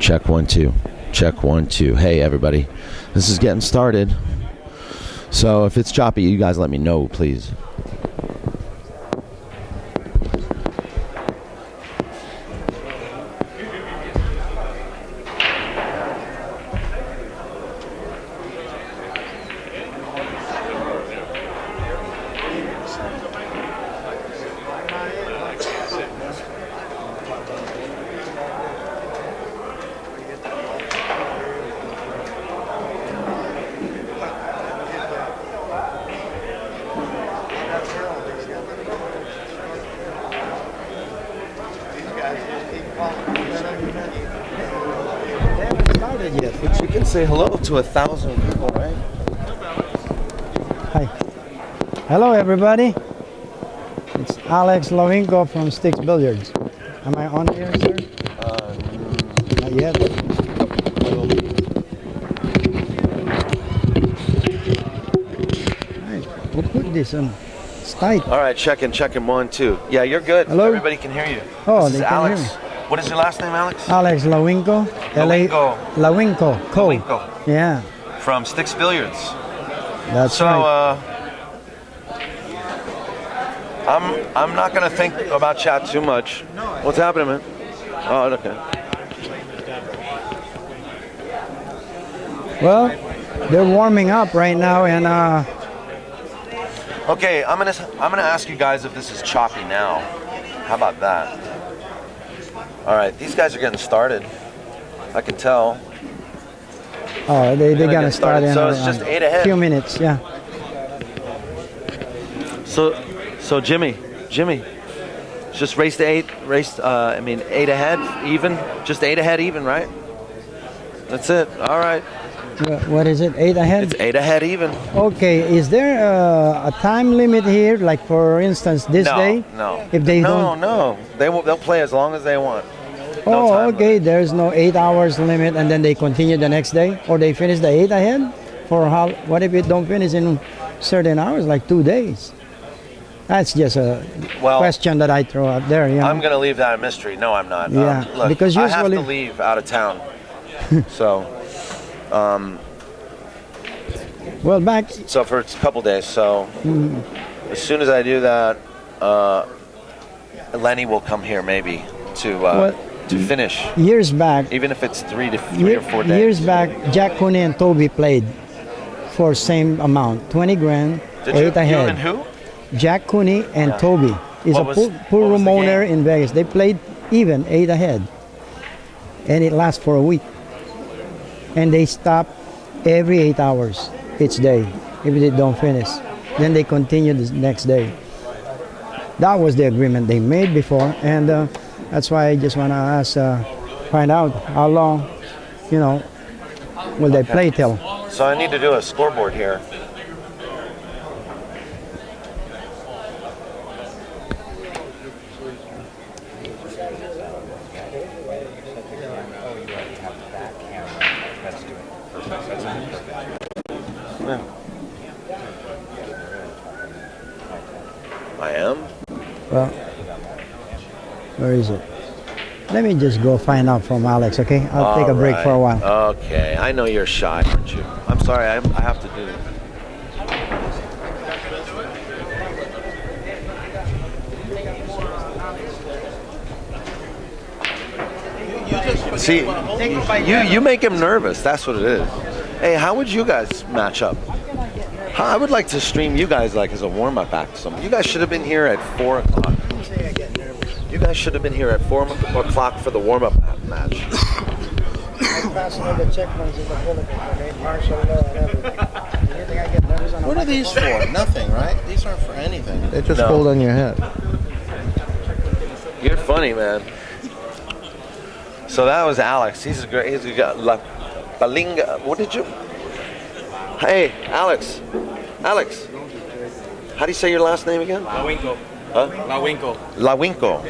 Check 1 2. Check 1 2. Hey everybody, this is getting started. So if it's choppy, you guys let me know, please. But you can say hello to 1,000 people, right? Hi. Hello, everybody. It's Alex Lawinko from Sticks Billiards. Am I on here, sir? Not yet. Right. We'll put this on. It's tight. All right, checking 1 2. Yeah, you're good. Hello? Everybody can hear you. Oh, this they is can Alex. hear me. What is your last name, Alex? Alex Lawinko. Lawinko. Lawinko. Lawinko. Yeah, From Sticks Billiards. that's So, right. I'm not gonna think about chat too much. What's happening, man? Oh, okay. Well, they're warming up right now, and Okay, I'm gonna ask you guys if this is choppy now. How about that? All right, these guys are getting started. I can tell. oh, they're gonna gonna get start started. in So it's just 8 ahead. few minutes. Yeah. So Jimmy, just race to 8. 8 ahead, even. Just 8 ahead, even, right? That's it. All right. What is it? 8 ahead? It's 8 ahead, even. Okay. Is there a time limit here? Like, for instance, this day? No. If they don't. No. They'll play as long as they want. No Oh, time okay. limit. There's no 8 hours limit, and then they continue the next day, or they finish the 8 ahead. For how? What if it don't finish in certain hours, like 2 days? That's just a question that I throw out there. You know? I'm gonna leave that a mystery. No, I'm not. Yeah, Look, because I have usually- to leave out of town. So, well, back. so for a couple days. So, as soon as I do that, Lenny will come here maybe to finish. Years back, Even if it's 3 or 4 days. years back, Jack Cooney and Toby played for same amount, 20 grand, Did 8 you? ahead. You and who? Jack Cooney and Yeah. Toby is What a was- pool what was room the owner game? in Vegas. They played even 8 ahead, and it lasts for a week. And they stop every 8 hours each day if they don't finish. Then they continue the next day. That was the agreement they made before, and that's why I just want to find out how long, will they play till. So I need to do a scoreboard here. Yeah. I am? Well, where is it? Let me just go find out from Alex, okay? I'll take a break for a while. Okay, I know you're shy, aren't you? I'm sorry, I have to do it. See, you make him nervous. That's what it is. Hey, how would you guys match up? I would like to stream you guys like as a warm-up act. You guys should have been here at 4 o'clock. You guys should have been here at 4 o'clock for the warm-up match. What are these for? Nothing, right? These aren't for anything. They just No. hold on your head. You're funny, man. So that was Alex. He's a great. He's got Balinga. What did you? Hey, Alex. Alex. How do you say your last name again? Lawinko. Huh? Lawinko. Lawinko.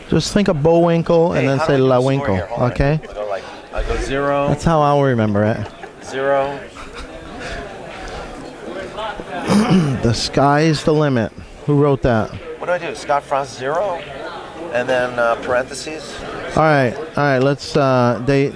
Just think of Bullwinkle and Hey, then how say do I do La the score Winkle, here? Hold on. okay? I go 0, That's how I'll remember it. 0. The sky's the limit. Who wrote that? What do? Scott Frost 0, and then parentheses. All right. Let's. They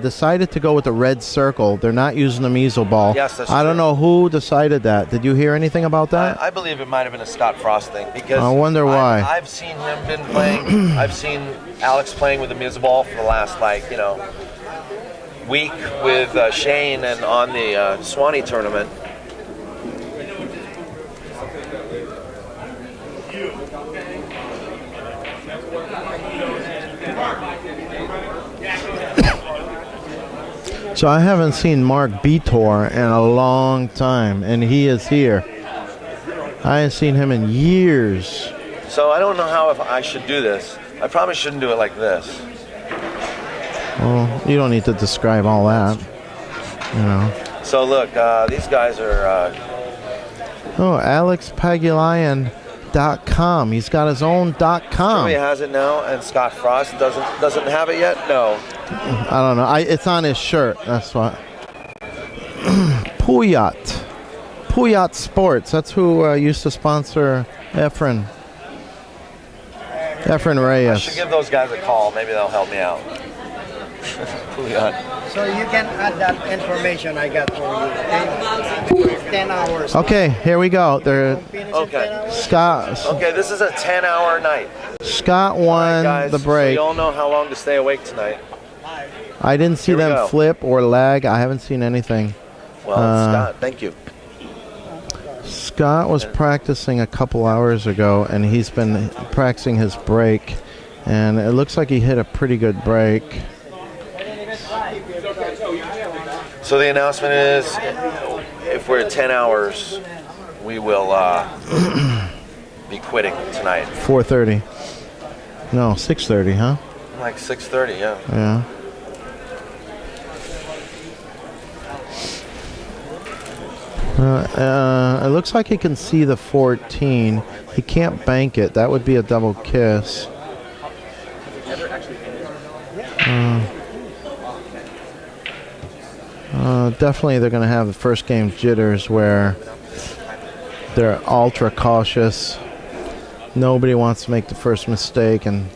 decided to go with the red circle. They're not using the measle ball. Yes, that's I don't true. know who decided that. Did you hear anything about that? I believe it might have been a Scott Frost thing because I wonder why. I've seen him been playing. I've seen Alex playing with the measle ball for the last week with Shane and on the Swanee tournament. So I haven't seen Mark Betor in a long time, and he is here. I haven't seen him in years. So I don't know how if I should do this. I probably shouldn't do it like this. Well, you don't need to describe all that. So look, these guys are. Oh, Alex Pagulayan.com. He's got his own .com. He has it now, and Scott Frost doesn't have it yet. No. I don't know. It's on his shirt. That's what. Puyat Sports. That's who used to sponsor Efren I should Reyes. give those guys a call. Maybe they'll help me out. So you can add that information I got for you. 10 hours. Okay, here we go. They're Okay. Scott. Okay, this is a 10-hour night. Scott won Guys, the break. So you all know how long to stay awake tonight. I didn't see Here we them go. flip or lag. I haven't seen anything. Well, Scott, thank you. Scott was practicing a couple hours ago, and he's been practicing his break, and it looks like he hit a pretty good break. So the announcement is, if we're at 10 hours, we will be quitting tonight. 4:30. No, 6:30, huh? Like 6:30, yeah. Yeah. It looks like he can see the 14. He can't bank it. That would be a double kiss. Definitely they're going to have the first game jitters where they're ultra cautious. Nobody wants to make the first mistake and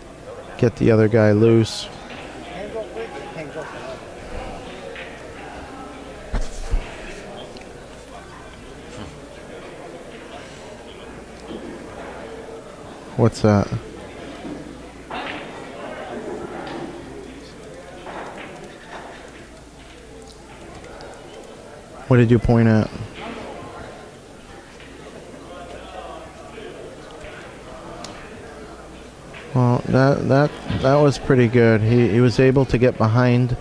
get the other guy loose. What's that? What did you point at? Well, that was pretty good. He was able to get behind,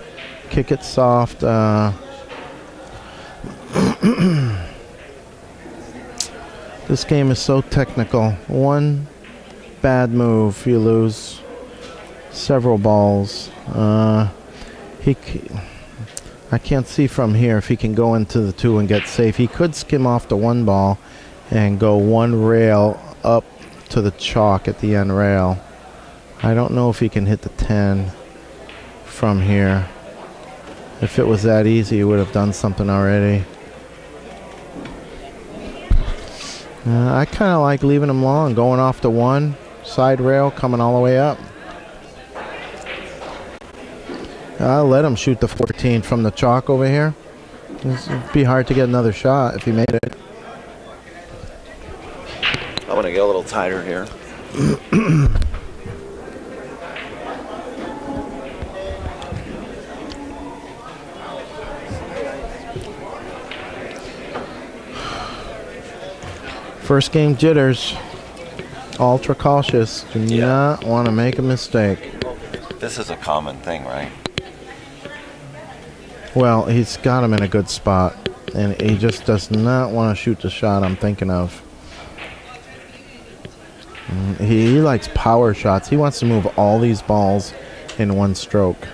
kick it soft. This game is so technical. One bad move, you lose several balls. I can't see from here if he can go into the 2 and get safe. He could skim off the 1 ball and go 1 rail up to the chalk at the end rail. I don't know if he can hit the 10 from here. If it was that easy, he would have done something already. I kind of like leaving him long, going off the 1, side rail, coming all the way up. I'll let him shoot the 14 from the chalk over here. It'd be hard to get another shot if he made it. I'm going to get a little tighter here. First game jitters. Ultra cautious. Do not want to make a mistake. This is a common thing, right? Well, he's got him in a good spot, and he just does not want to shoot the shot I'm thinking of. He likes power shots. He wants to move all these balls in one stroke.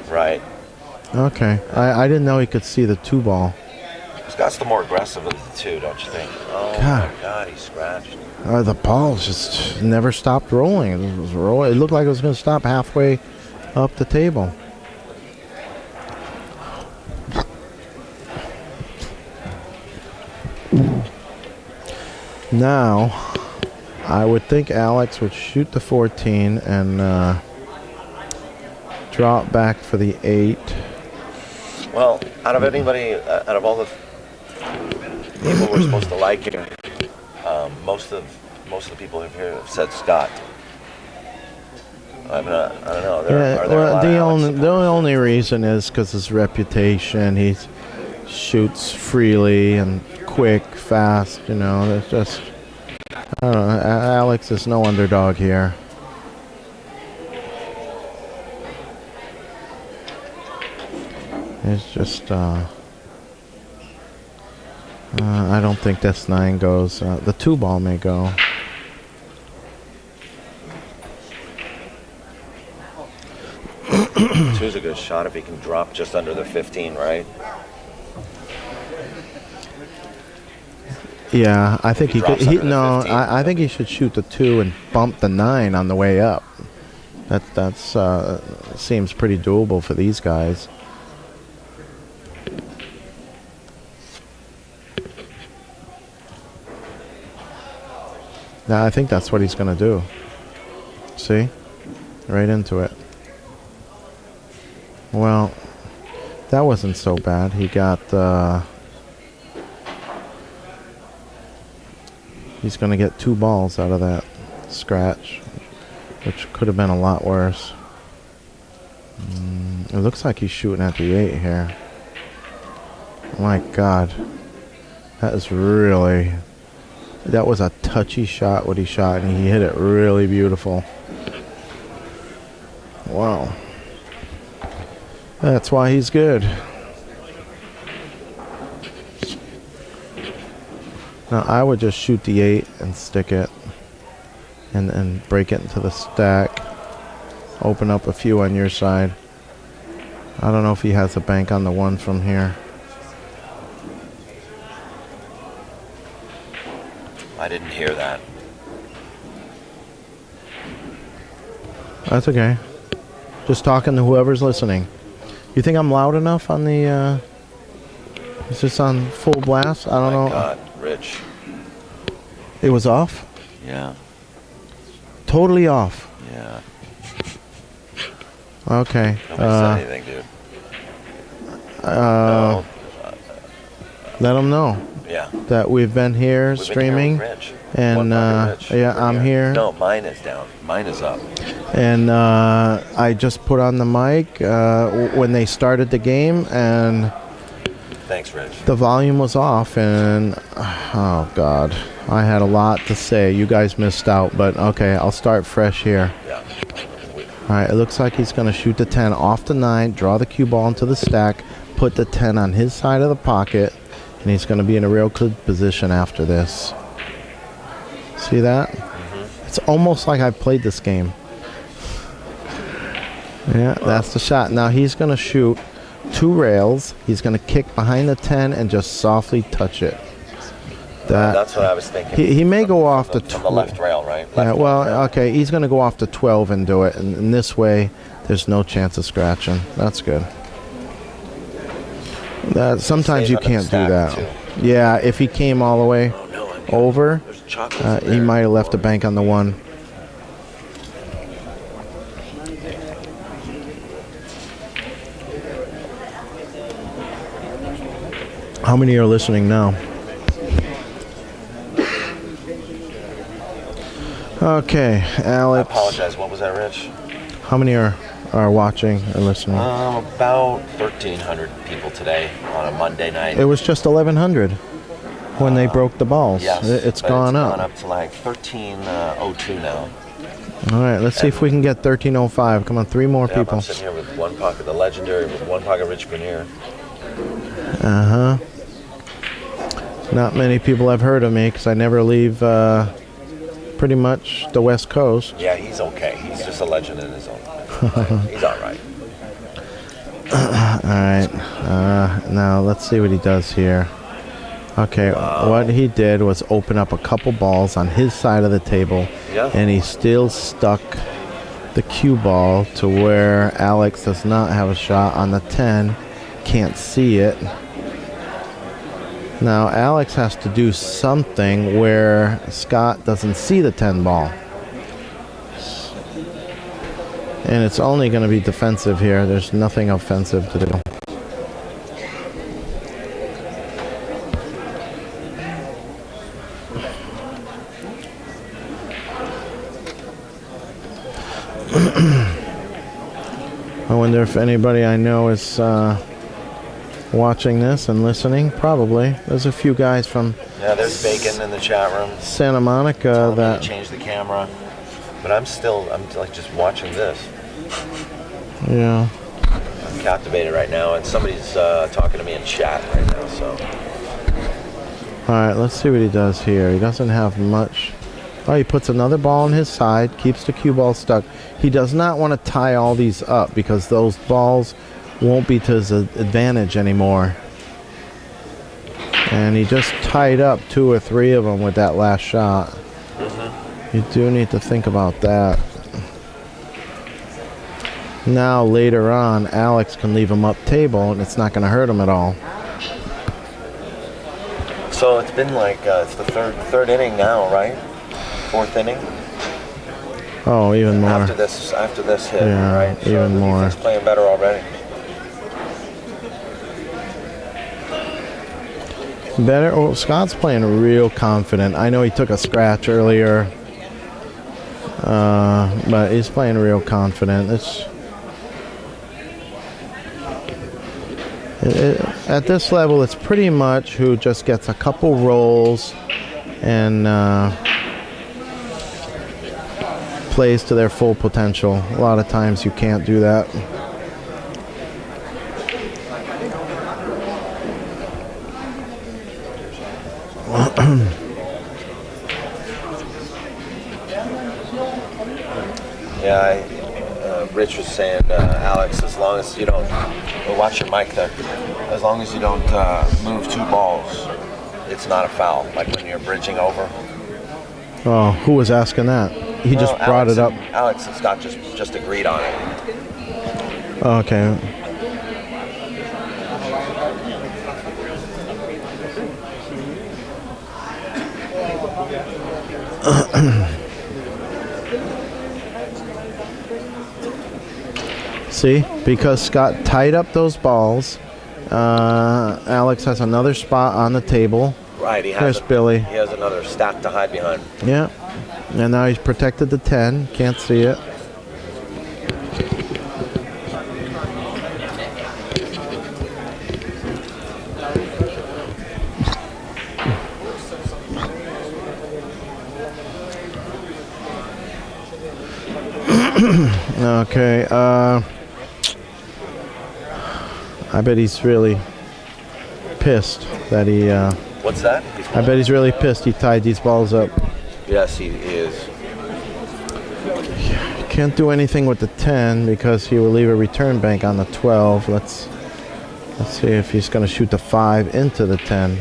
Right. Okay. I didn't know he could see the 2 ball. Scott's the more aggressive of the 2, don't you think? Oh, God. my God, he scratched. The ball just never stopped rolling. It was rolling. It looked like it was going to stop halfway up the table. Now, I would think Alex would shoot the 14 and drop back for the 8. Well, out of anybody, out of all the people we're supposed to like here, most of the people here have said Scott. I don't know. Are there a lot of Alex the only reason is because his reputation. He shoots freely and quick, fast. You know, there's just, I don't know. Alex is no underdog here. It's just, I don't think this 9 goes. The 2 ball may go. Two's a good shot if he can drop just under the 15, right? Yeah, I think he could. drops under the No, 15. I think he should shoot the 2 and bump the 9 on the way up. That's seems pretty doable for these guys. Now I think that's what he's gonna do. See, right into it. Well, that wasn't so bad. He got. He's going to get 2 balls out of that scratch, which could have been a lot worse. It looks like he's shooting at the 8 here. My God, that is really. That was a touchy shot. What he shot, and he hit it really beautiful. Wow. That's why he's good. Now I would just shoot the 8 and stick it and break it into the stack. Open up a few on your side. I don't know if he has a bank on the 1 from here. I didn't hear that. That's okay. Just talking to whoever's listening. You think I'm loud enough on the is this on full blast? I don't know. My God, Rich. It was off? Yeah. Totally off. Yeah. Okay. Nobody said anything, dude. No. Let them know Yeah. that we've been here streaming. We've been here with Rich. And One bucket Rich. yeah, We're I'm here. No, mine is down. Mine is up. And I just put on the mic when they started the game, and Thanks, Rich. the volume was off, and oh God, I had a lot to say. You guys missed out, but okay, I'll start fresh here. Yeah. All right, it looks like he's going to shoot the 10 off the 9, draw the cue ball into the stack, put the 10 on his side of the pocket, and he's going to be in a real good position after this. See that? Mm-hmm. It's almost like I played this game. Yeah, that's the shot. Now he's going to shoot 2 rails. He's going to kick behind the 10 and just softly touch it. That's what I was thinking. He may go off the from the left rail, right? Yeah, Left well, rail. okay, he's going to go off the 12 and do it. And in this way, there's no chance of scratching. That's good. Sometimes Stays you under the can't do stack, that. too. Yeah, if he came all the way Oh, no, I'm over, There's chocolates in he there. might have left a bank on the 1. How many are listening now? Okay, I Alex. apologize. What was that, Rich? How many are watching or listening? About 1,300 people today on a Monday night. It was just 1,100 when they broke the balls. Yes, It's but gone it's up. gone up to like 1302 now. All right, let's see if we can get 1305. Come on, 3 more Yep, people. I'm sitting here with one pocket, the legendary, with one pocket, Rich Grenier. Uh-huh. Not many people have heard of me because I never leave pretty much the West Coast. Yeah, he's okay. He's just a legend in his own right. He's all right. All right. Now let's see what he does here. Okay, what he did was open up a couple balls on his side of the table, Yeah. and he still stuck the cue ball to where Alex does not have a shot on the 10, can't see it. Now Alex has to do something where Scott doesn't see the 10 ball. And it's only going to be defensive here. There's nothing offensive to do. I wonder if anybody I know is watching this and listening. Probably. There's a few guys from there's Bacon in the chat room. Santa Monica that Change the camera, but I'm like just watching this. Yeah. I'm captivated right now, and somebody's talking to me in chat right now. So. All right, let's see what he does here. He doesn't have much. Oh, he puts another ball on his side, keeps the cue ball stuck. He does not want to tie all these up because those balls won't be to his advantage anymore. And he just tied up 2 or 3 of them with that last shot. You do need to think about that. Now later on, Alex can leave him up table and it's not going to hurt him at all. So it's been like it's the third inning now, right? 4th inning. Oh, even more. After this hit, yeah, right? So even more. He's playing better already. Better. Oh, Scott's playing real confident. I know he took a scratch earlier, but he's playing real confident. At this level, it's pretty much who just gets a couple rolls and plays to their full potential. A lot of times you can't do that. Rich was saying, Alex, as long as you don't, watch your mic there, as long as you don't move 2 balls, it's not a foul, like when you're bridging over. Oh, who was asking that? He just brought Alex, it up. Alex and Scott just agreed on it. Okay. See, because Scott tied up those balls, Alex has another spot on the table. Right, There's Billy. He has another stack to hide behind. Yeah, and now he's protected the 10. Can't see it. Okay, I bet he's really pissed that he... What's that? I bet he's really pissed he tied these balls up. Yes, he is. Can't do anything with the 10 because he will leave a return bank on the 12. Let's see if he's going to shoot the 5 into the 10.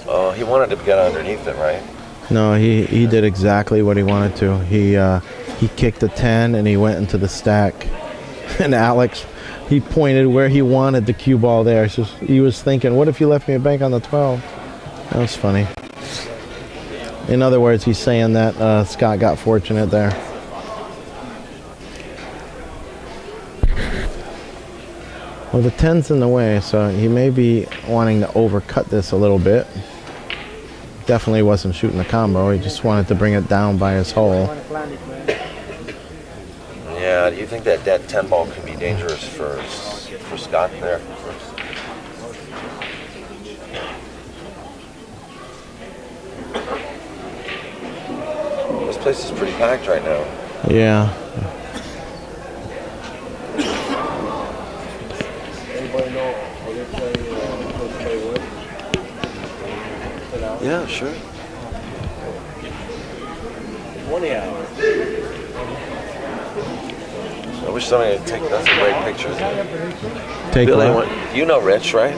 Oh, he wanted to get underneath it, right? No, he did exactly what he wanted to. He kicked the 10 and he went into the stack. And Alex, he pointed where he wanted the cue ball there. So he was thinking, what if you left me a bank on the 12? That was funny. In other words, he's saying that Scott got fortunate there. Well, the 10's in the way, so he may be wanting to overcut this a little bit. Definitely wasn't shooting a combo. He just wanted to bring it down by his hole. Yeah, do you think that 10 ball can be dangerous for Scott there? This place is pretty packed right now. Yeah. Yeah, sure. 20 hours. I wish somebody would take some great pictures. Take Billy, what? you know Rich, right?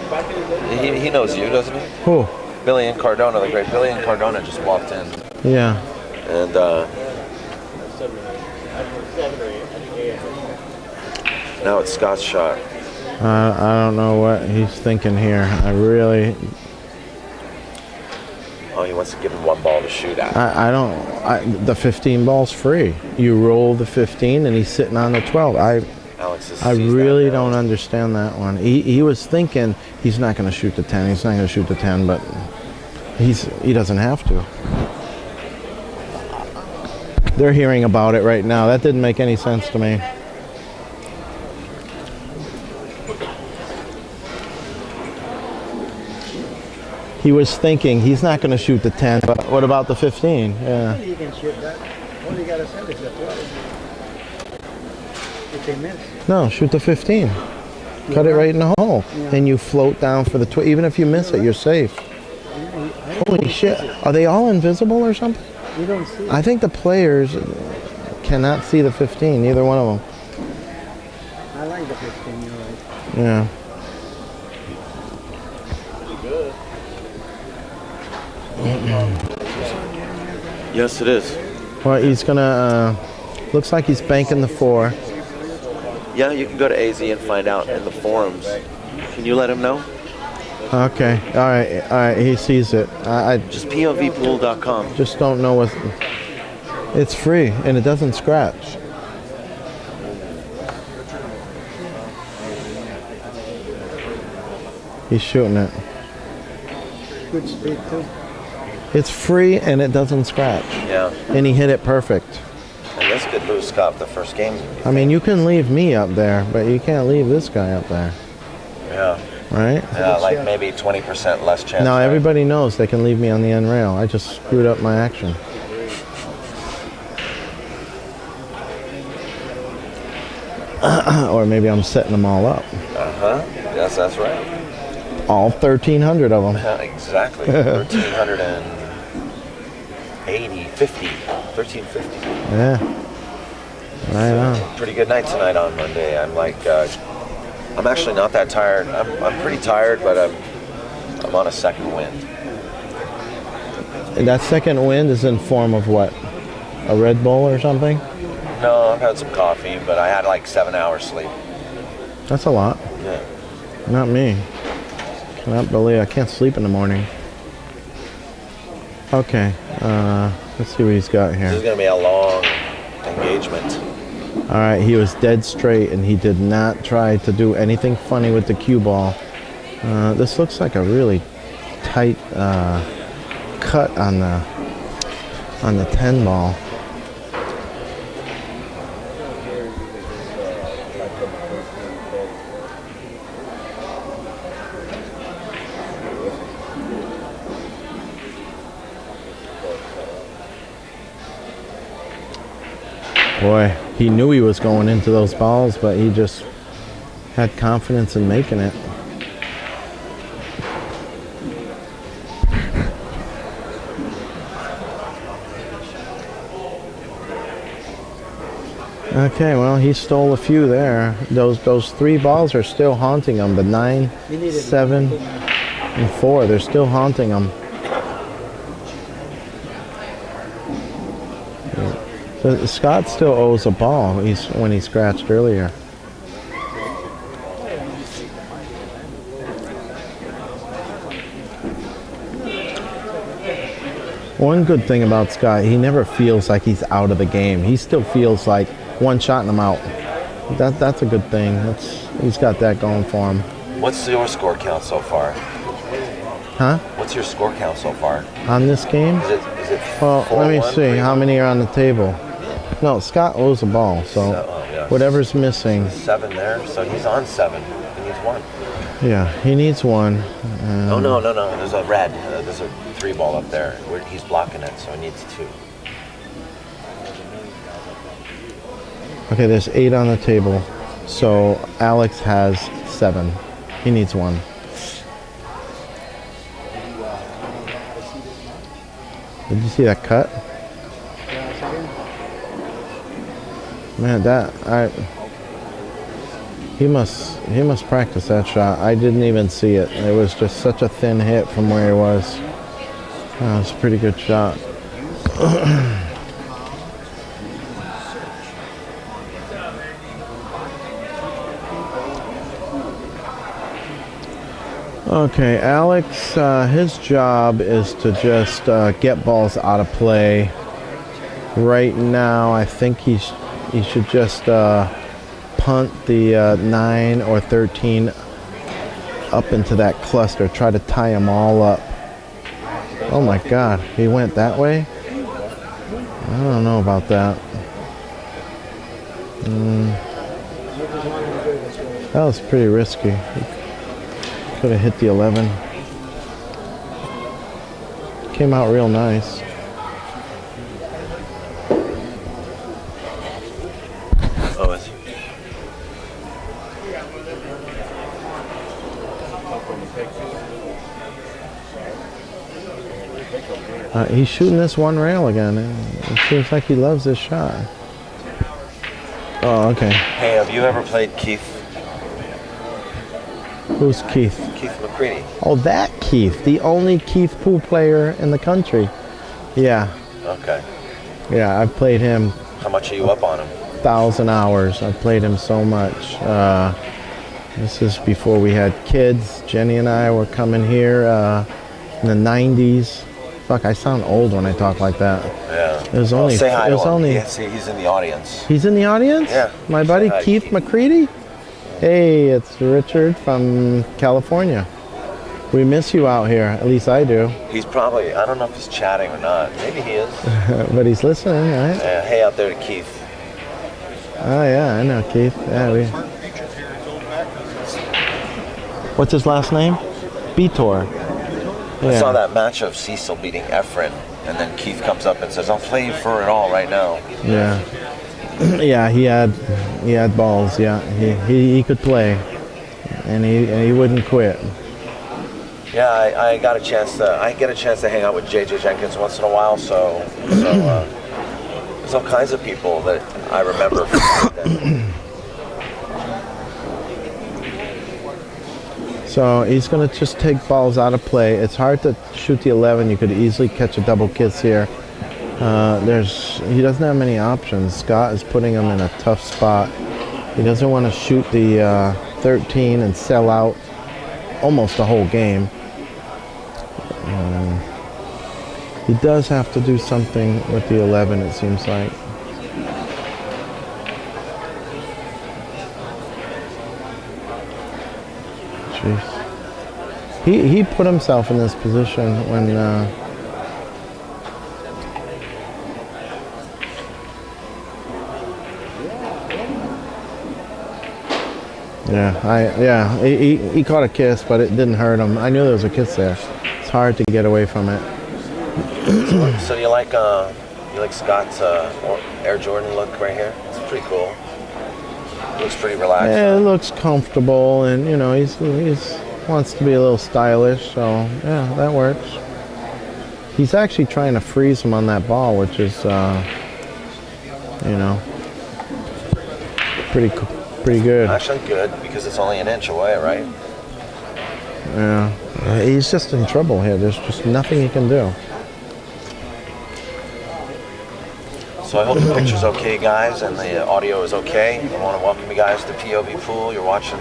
He knows you, doesn't he? Who? Billy and Cardona, the great Billy and Cardona just walked in. Yeah. And now it's Scott's shot. I don't know what he's thinking here. I really, Oh, he wants to give him one ball to shoot at. the 15 ball's free. You roll the 15 and he's sitting on the 12. Alex I really don't understand that one. He was thinking he's not going to shoot the 10. He's not going to shoot the 10, but he doesn't have to. They're hearing about it right now. That didn't make any sense to me. He was thinking he's not going to shoot the 10, but what about the 15? Yeah. You can shoot that. All you gotta send is the 12. If they miss. No, shoot the 15. Cut it right in the hole. Yeah. And you float down for the 12. Even if you miss it, you're safe. Holy shit. Are they all invisible or something? You don't see it. I think the players cannot see the 15, neither one of them. I like the 15, you're right. Yeah. Yes, it is. Well, he's gonna, looks like he's banking the 4. Yeah, you can go to AZ and find out in the forums. Can you let him know? Okay, all right, he sees it. I Just povpool.com. just don't know what, it's free and it doesn't scratch. He's shooting it. Good speed too. It's free and it doesn't scratch. Yeah. And he hit it perfect. And this could lose Scott the first game. I mean, you can leave me up there, but you can't leave this guy up there, Yeah. right? Yeah, like maybe 20% less chance. Now right? everybody knows they can leave me on the end rail. I just screwed up my action. Or maybe I'm setting them all up. Uh-huh. Yes, that's right. All 1,300 of them. Yeah, exactly. 1,380, 50, 1350. Yeah. Right on. Pretty good night tonight on Monday. I'm like, I'm actually not that tired. I'm pretty tired, but I'm on a second wind. And that second wind is in form of what? A Red Bull or something? No, I've had some coffee, but I had like 7 hours sleep. That's a lot. Yeah. Not me. Cannot believe I can't sleep in the morning. Okay, let's see what he's got This is here. going to be a long engagement. All right, he was dead straight and he did not try to do anything funny with the cue ball. This looks like a really tight cut on the 10 ball. Boy, he knew he was going into those balls, but he just had confidence in making it. Okay, well, he stole a few there. Those 3 balls are still haunting him. The 9, 7, and 4, they're still haunting him. But Scott still owes a ball when he scratched earlier. One good thing about Scott, he never feels like he's out of the game. He still feels like one shot and I'm out. That's a good thing. He's got that going for him. What's your score count so far? Huh? What's your score count so far? On this game? Is it Well, let me 4-1, see. 3-1? How many are on the table? No, Scott owes a ball, so yeah. whatever's missing. 7 there, so he's on 7. He needs 1. Yeah, he needs 1. Oh, no. There's a red. There's a 3 ball up there. He's blocking it, so he needs 2. Okay, there's 8 on the table, so Alex has 7. He needs 1. Did you see that cut? Man, he must practice that shot. I didn't even see it. It was just such a thin hit from where he was. Oh, it's a pretty good shot. Okay, Alex, his job is to just get balls out of play. Right now, I think he should just punt the 9 or 13 up into that cluster. Try to tie them all up. Oh my God, he went that way? I don't know about that. That was pretty risky. Could have hit the 11. Came out real nice. Oh, is he? He's shooting this one rail again. It seems like he loves this shot. Oh, okay. Hey, have you ever played Keith? Who's Keith? Keith McCready. Oh, that Keith. The only Keith pool player in the country. Yeah. Okay. Yeah, I've played him How much are you up on him? 1,000 hours. I've played him so much. This is before we had kids. Jenny and I were coming here in the 90s. Fuck, I sound old when I talk like that. Yeah. It was only. Say hi It to was him. only. He's in the audience. He's in the audience? Yeah. My buddy Say hi, Keith Keith. McCready? Hey, it's Richard from California. We miss you out here. At least I do. He's probably, I don't know if he's chatting or not. Maybe he is. But he's listening, right? Hey out there to Keith. Oh, yeah, I know Keith. Yeah, What's his last name? Betor. I saw that match of Cecil beating Efren, and then Keith comes up and says, I'll play you for it all right now. Yeah. Yeah, he had balls. Yeah, he could play, and he wouldn't quit. Yeah, I get a chance to hang out with JJ Jenkins once in a while, so there's all kinds of people that I remember from back then. So he's going to just take balls out of play. It's hard to shoot the 11. You could easily catch a double kiss here. He doesn't have many options. Scott is putting him in a tough spot. He doesn't want to shoot the 13 and sell out almost the whole game. He does have to do something with the 11, it seems like. Jeez. He put himself in this position when he caught a kiss, but it didn't hurt him. I knew there was a kiss there. It's hard to get away from it. So you like Scott's Air Jordan look right here? It's pretty cool. Looks pretty relaxed. Yeah, it looks comfortable, and you know he's wants to be a little stylish, so yeah, that works. He's actually trying to freeze him on that ball, which is pretty good. Actually good, because it's only an inch away, right? Yeah, he's just in trouble here. There's just nothing he can do. So I hope the picture's okay, guys, and the audio is okay. I want to welcome you guys to POV Pool. You're watching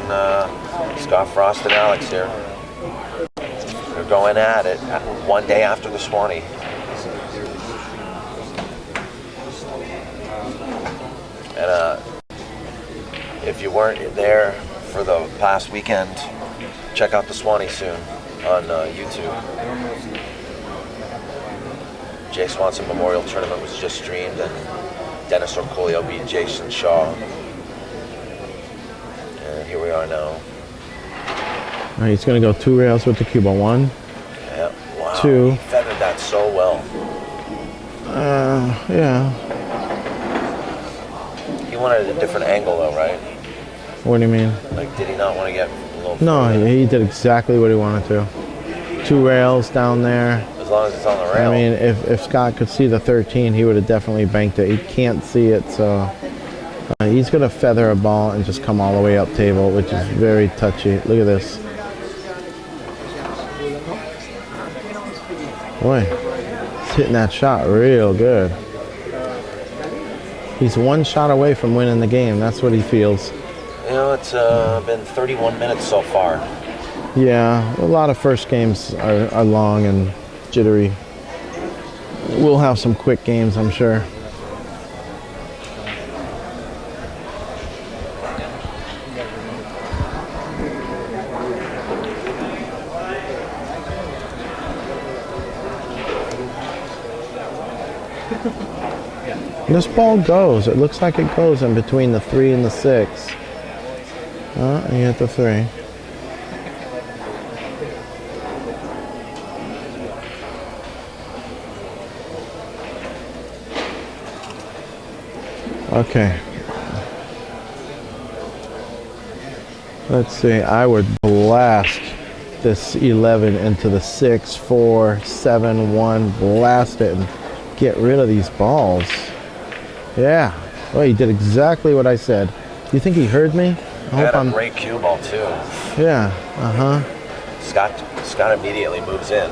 Scott Frost and Alex here. They're going at it one day after the Swanee. And if you weren't there for the past weekend, check out the Swanee soon on YouTube. Jay Swanson Memorial Tournament was just streamed, and Dennis Orcolio beat Jason Shaw. And here we are now. All right, he's going to go 2 rails with the Cuba. 1, Yeah, wow. 2. He feathered that so well. Yeah. He wanted a different angle though, right? What do you mean? Like, did he not want to get a little No, further? he did exactly what he wanted to. 2 rails down there. As long as it's on the rail. I mean, if Scott could see the 13, he would have definitely banked it. He can't see it, so he's going to feather a ball and just come all the way up table, which is very touchy. Look at this. Boy, he's hitting that shot real good. He's 1 shot away from winning the game. That's what he feels. You know, it's been 31 minutes so far. Yeah, a lot of first games are long and jittery. We'll have some quick games, I'm sure. This ball goes. It looks like it goes in between the 3 and the 6. And you hit the 3. Okay. Let's see. I would blast this 11 into the 6, 4, 7, 1. Blast it and get rid of these balls. Yeah. Well, he did exactly what I said. Do you think he heard me? I had a great cue ball too. Yeah. Uh-huh. Scott immediately moves in.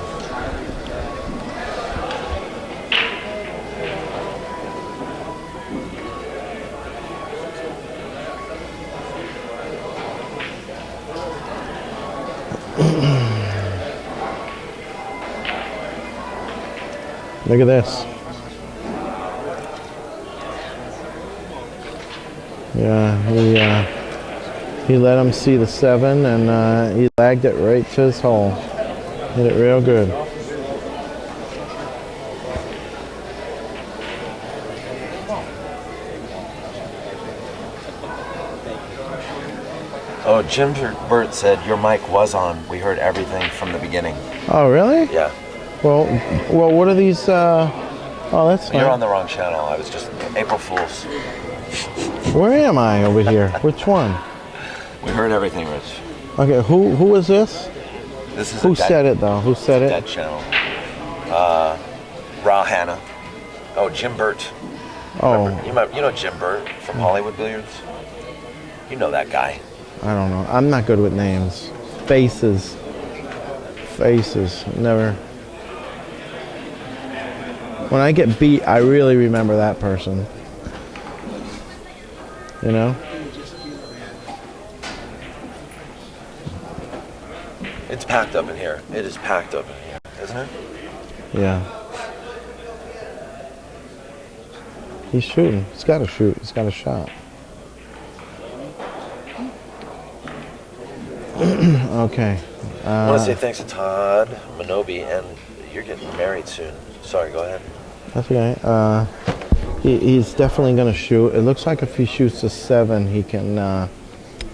Look at this. Yeah, he let him see the 7, and he lagged it right to his hole. Hit it real good. Oh, Jim Burt said your mic was on. We heard everything from the beginning. Oh, really? Yeah. Well, what are these? Oh, that's fine. You're on the wrong channel. I was just April Fools. Where am I over here? Which one? We heard everything, Rich. Okay, who is this? This is Who said it though? Who said it? Dead channel. Ra Hanna. Oh, Jim Burt. Oh, You know Jim Burt from Hollywood Billiards. You know that guy. I don't know. I'm not good with names. Faces. Never. When I get beat, I really remember that person. You know? It's packed up in here. It is packed up in here, isn't it? Yeah. He's shooting. He's got to shoot. He's got a shot. Okay. I want to say thanks to Todd Minobi, and you're getting married soon. Sorry, go ahead. That's okay. He's definitely going to shoot. It looks like if he shoots a 7, he can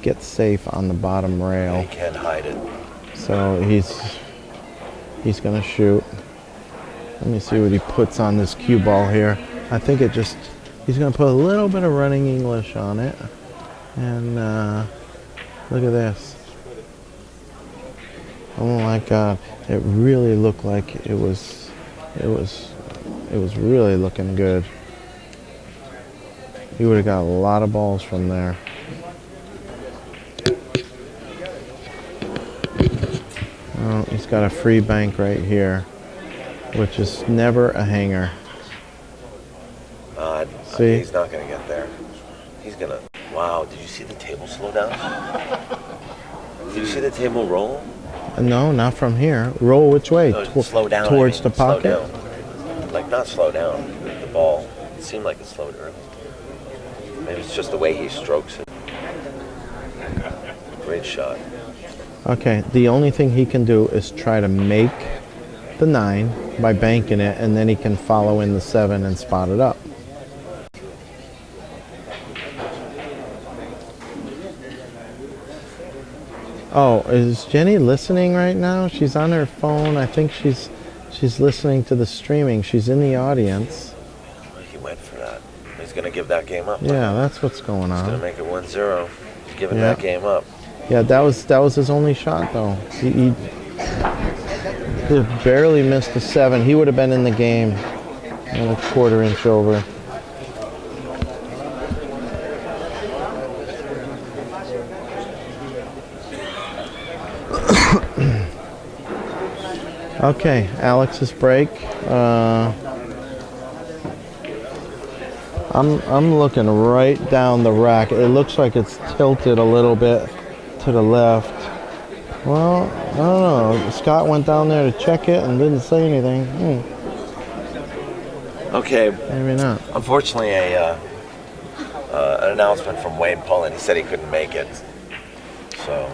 get safe on the bottom rail. He can't hide it. So he's going to shoot. Let me see what he puts on this cue ball here. I think he's going to put a little bit of running English on it. And look at this. Oh my God! It really looked like it was really looking good. He would have got a lot of balls from there. Oh, he's got a free bank right here, which is never a hanger. See? He's not going to get there. He's going to... Wow, did you see the table slow down? Did you see the table roll? No, not from here. Roll which way? No, slow down. Towards the pocket? Slow down. Like, not slow down. The ball. It seemed like it slowed early. Maybe it's just the way he strokes it. Great shot. Okay, the only thing he can do is try to make the 9 by banking it, and then he can follow in the 7 and spot it up. Oh, is Jenny listening right now? She's on her phone. I think she's listening to the streaming. She's in the audience. He went for that. He's going to give that game up. Yeah, that's what's going on. He's going to make it 1-0. He's giving that game up. Yeah, that was his only shot though. He barely missed the 7. He would have been in the game and a 1/4 inch over. Okay, Alex's break. I'm looking right down the rack. It looks like it's tilted a little bit to the left. Well, I don't know. Scott went down there to check it and didn't say anything. Okay. Maybe not. Unfortunately, an announcement from Wayne Pullen. He said he couldn't make it. So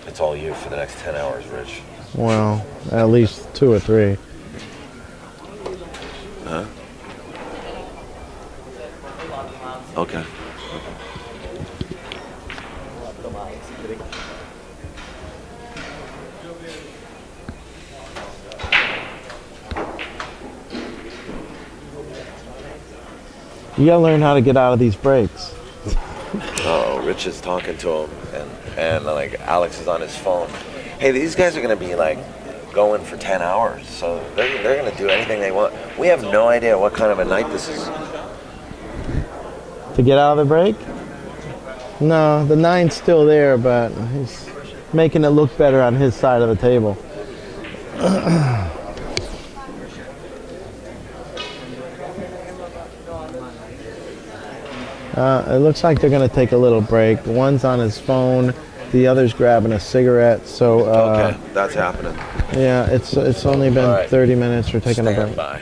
it's all you for the next 10 hours, Rich. Well, at least 2 or 3. Huh? Okay. You gotta learn how to get out of these breaks. Oh, Rich is talking to him, and like Alex is on his phone. Hey, these guys are gonna be like going for 10 hours, so they're gonna do anything they want. We have no idea what kind of a night this is. To get out of the break? No, the 9's still there, but he's making it look better on his side of the table. It looks like they're going to take a little break. One's on his phone, the other's grabbing a cigarette. So Okay, that's happening. yeah, it's only been All right. 30 minutes. We're taking a Stand break. by.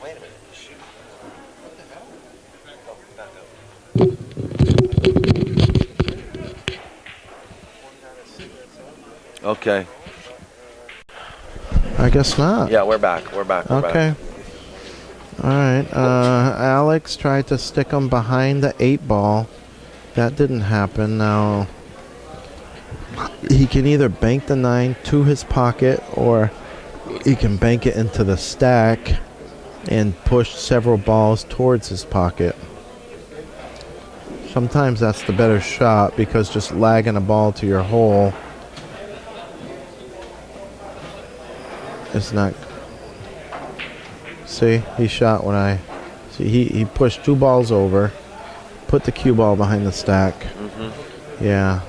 Wait a minute. Shoot. What the hell? Oh, back up. Okay. I guess not. Yeah, we're back. We're back. Okay. All right. Alex tried to stick him behind the 8 ball. That didn't happen. Now he can either bank the 9 to his pocket, or he can bank it into the stack and push several balls towards his pocket. Sometimes that's the better shot, because just lagging a ball to your hole is not. See, he shot when I. See, he pushed 2 balls over, put the cue ball behind the stack. Mm-hmm. Yeah.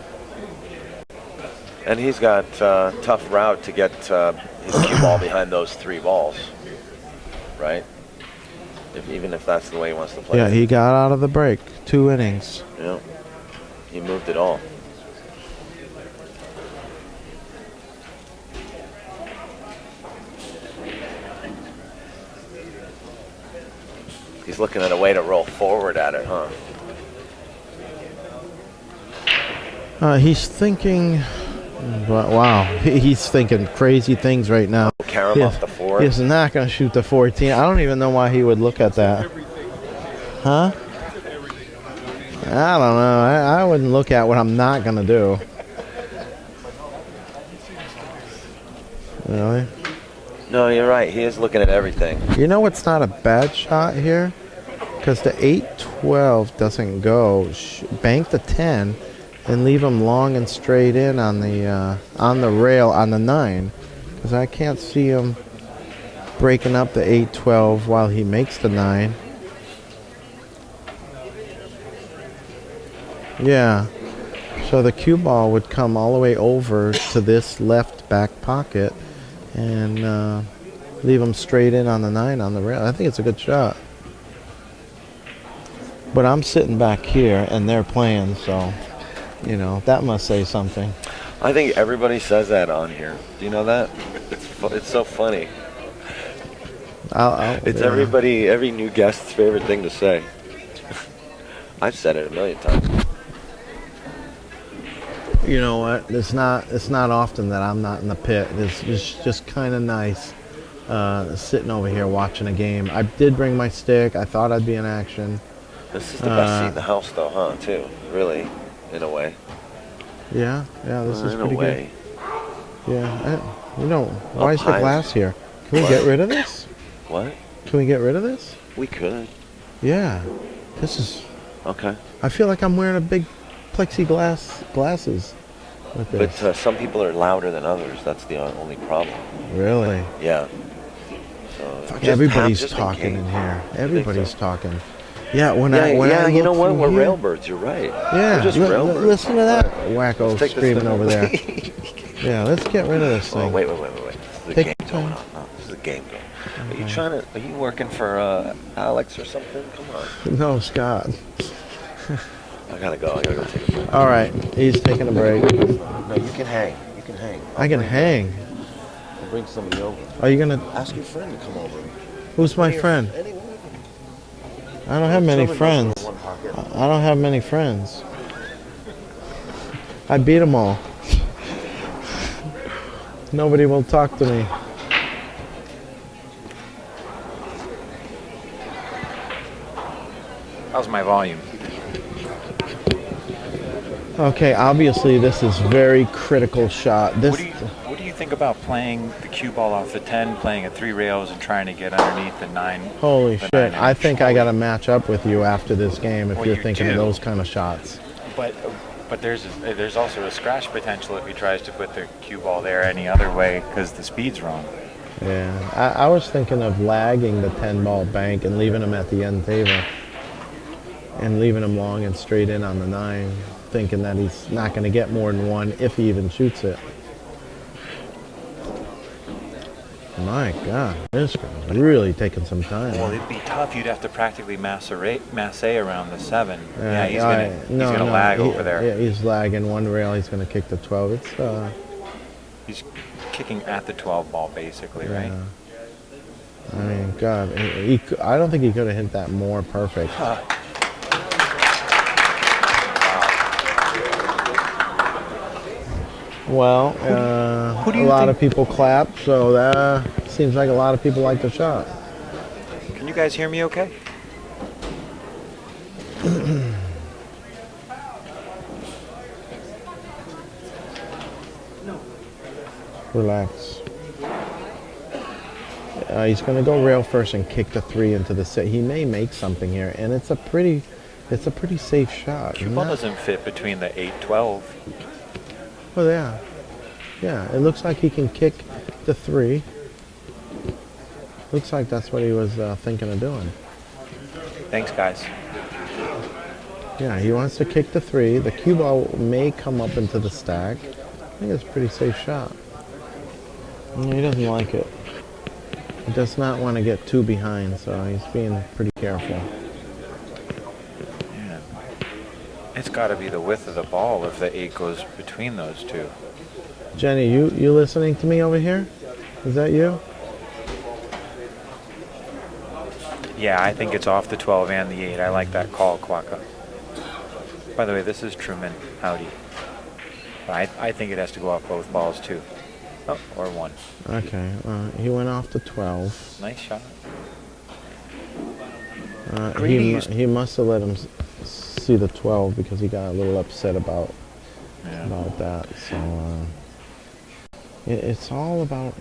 And he's got a tough route to get his cue ball behind those 3 balls, right? Even if that's the way he wants to play. Yeah, it. he got out of the break. 2 innings. Yeah. He moved it all. He's looking at a way to roll forward at it, huh? He's thinking. Wow, he's thinking crazy things right now. Carom off the 4. He's not going to shoot the 14. I don't even know why he would look at that. Huh? I don't know. I wouldn't look at what I'm not going to do. Really? No, you're right. He is looking at everything. You know what's not a bad shot here? Because the 8-12 doesn't go. Bank the 10 and leave him long and straight in on the rail on the 9. Because I can't see him breaking up the 8-12 while he makes the 9. Yeah. So the cue ball would come all the way over to this left back pocket and leave him straight in on the 9 on the rail. I think it's a good shot. But I'm sitting back here and they're playing, so, you know, that must say something. I think everybody says that on here. Do you know that? It's so funny. It's yeah. every new guest's favorite thing to say. I've said it a million times. You know what? It's not often that I'm not in the pit. It's just kind of nice sitting over here watching a game. I did bring my stick. I thought I'd be in action. This is the best seat in the house, though, huh? Too, really, in a way. Yeah, this is in pretty a way. good. Yeah, why is the high. glass here? Can we get rid of this? What? Can we get rid of this? We could. Yeah, this is. Okay. I feel like I'm wearing a big plexiglass glasses. with But this. some people are louder than others. That's the only problem. Really? Yeah. So Fuck, just everybody's just talking case. in here. You think Everybody's so? talking. Yeah, when Yeah, I you know look what? through We're here- railbirds. You're right. Yeah, We're just railbirds. listen to that wacko Let's take this screaming thing. over there. Yeah, let's get rid of this Oh, thing. wait. This is a Take game your going time. on. No, this is a game going. Are you working for Alex or something? Come on. No, Scott. I gotta go take a break. All right, he's taking a break. No, you can hang. I can hang. I'll bring somebody over. Are you gonna? Ask your friend to come over. Who's my friend? Any one of them. I don't have many Someone friends. goes in one pocket. I don't have many friends. I beat them all. Nobody will talk to me. How's my volume? Okay, obviously this is very critical shot. This What do you think about playing the cue ball off the 10, playing at 3 rails, and trying to get underneath the 9? holy the shit. 9 I inch? think I got to match up with you after this game if Well, you're you thinking of do. those kind of shots. But there's also a scratch potential if he tries to put the cue ball there any other way because the speed's wrong. Yeah, I was thinking of lagging the 10 ball bank and leaving him at the end table and leaving him long and straight in on the 9, thinking that he's not going to get more than one if he even shoots it. My God, this guy's really taking some time. Well, it'd be tough. You'd have to practically masse around the 7. Yeah, he's No, gonna lag over there. Yeah, he's lagging one rail. He's going to kick the 12. It's He's kicking at the 12 ball basically, right? I mean, God, I don't think he could have hit that more perfect. Well, who do a you lot think- of people clap, so that seems like a lot of people like the shot. Can you guys hear me okay? Relax. He's going to go rail first and kick the 3 into the 6. He may make something here, and it's a pretty safe shot. Cue ball doesn't fit between the 8-12. Oh yeah, yeah. It looks like he can kick the 3. Looks like that's what he was thinking of doing. Thanks, guys. Yeah, he wants to kick the 3. The cue ball may come up into the stack. I think it's a pretty safe shot. No, he doesn't like it. He does not want to get too behind, so he's being pretty careful. Yeah. It's got to be the width of the ball if the 8 goes between those two. Jenny, you listening to me over here? Is that you? Yeah, I think it's off the 12 and the 8. I like that call, Quaka. By the way, this is Truman. Howdy. But I think it has to go off both balls, too. Oh, or 1. Okay, he went off the 12. Nice shot. He must have let him see the 12 because he got a little upset about that. So it's all about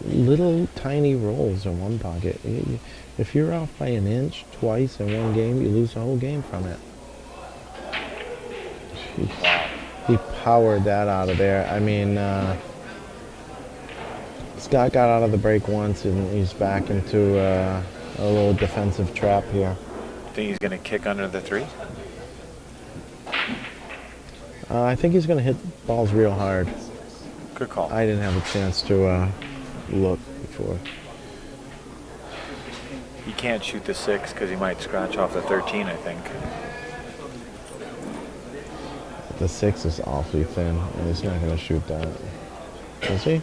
little tiny rolls in one pocket. If you're off by an inch twice in one game, you lose the whole game from it. Wow. He powered that out of there. I mean, Scott got out of the break once, and he's back into a little defensive trap here. Think he's going to kick under the 3? I think he's going to hit balls real hard. Good call. I didn't have a chance to look before. He can't shoot the 6 because he might scratch off the 13, I think. The 6 is awfully thin, and he's not going to shoot that. Is he?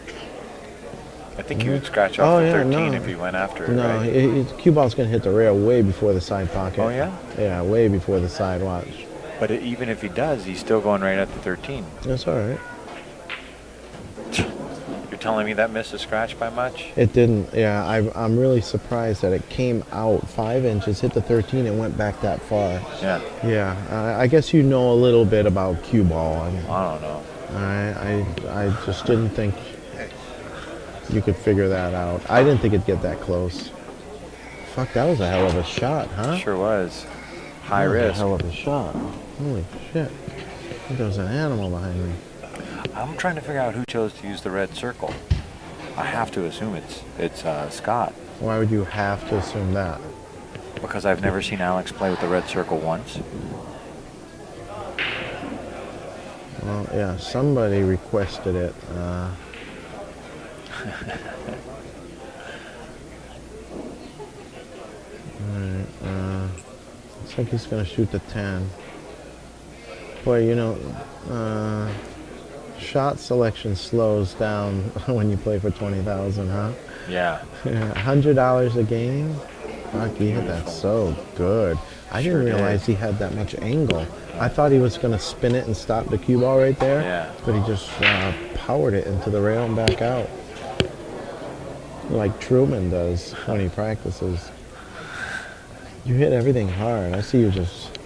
I think he would scratch off the 13 if he went after it, No, right? cue ball's going to hit the rail way before the side pocket. Oh, yeah? Yeah, way before the side watch. But even if he does, he's still going right at the 13. That's all right. You're telling me that missed a scratch by much? It didn't. Yeah, I'm really surprised that it came out 5 inches, hit the 13, and went back that far. Yeah. Yeah, I guess you know a little bit about cue ball. I don't know. I just didn't think you could figure that out. I didn't think it'd get that close. Fuck, that was a hell of a shot, huh? Sure was. High That was risk. a hell of a shot. Holy shit. There was an animal behind me. I'm trying to figure out who chose to use the red circle. I have to assume it's Scott, Why would you have to assume that? because I've never seen Alex play with the red circle once. Well, yeah, somebody requested it. Alright, looks like he's going to shoot the 10. Boy, you know, shot selection slows down when you play for 20,000, huh? Yeah. $100 a game? Fuck, he hit that so good. I didn't realize he had that much angle. I thought he was going to spin it and stop the cue ball right there. Yeah. But he just powered it into the rail and back out. Like Truman does when he practices. You hit everything hard. I see you just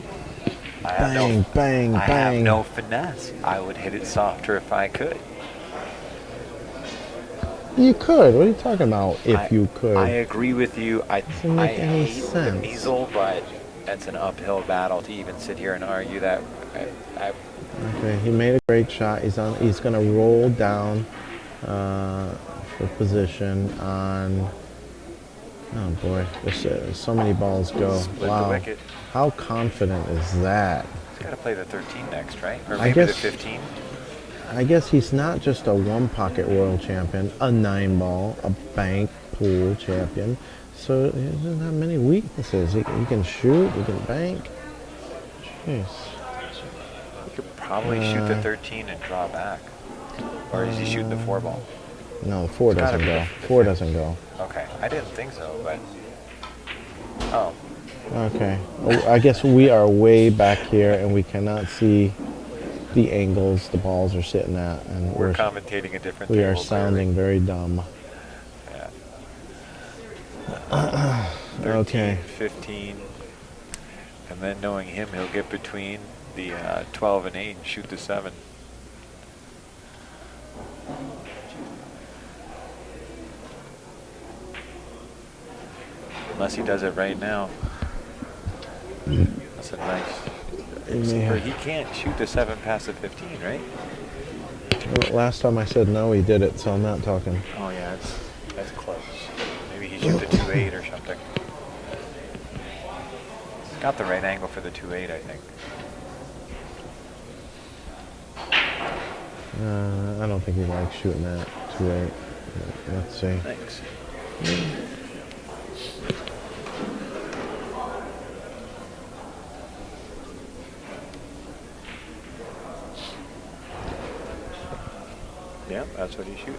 bang, bang, I have bang. no finesse. I would hit it softer if I could. You could. What are you talking about? If you could. I agree with you. I Doesn't make any hate the sense. measle, but that's an uphill battle to even sit here and argue that. Okay, he made a great shot. He's going to roll down for position on. Oh boy, there's so many balls go. Split Wow. the wicket. How confident is that? He's got to play the 13 next, right? Or I maybe guess- the 15. I guess he's not just a one-pocket world champion, a 9-ball, a bank pool champion. So he doesn't have many weaknesses. He can shoot, he can bank. Jeez. He could probably shoot the 13 and draw back. Or is he shooting the 4-ball? No, the 4 It's gotta doesn't be go. the 4 fifth. doesn't go. Okay, I didn't think so, but. Oh, Okay. Oh, I guess we are way back here and we cannot see the angles the balls are sitting at, and we're commentating a different we table, are sounding very dumb. Yeah. 13, Okay. 15, and then knowing him, he'll get between the 12 and 8 and shoot the 7. Unless he does it right now. That's a nice. Or he can't shoot the 7 past the 15, right? Well, last time I said no, he did it, so I'm not talking. Oh yeah, that's close. Maybe he shoot the 2-8 or something. Got the right angle for the 2-8, I think. I don't think he likes shooting that 2-8. Let's see. Thanks. Yeah, that's what he's shooting.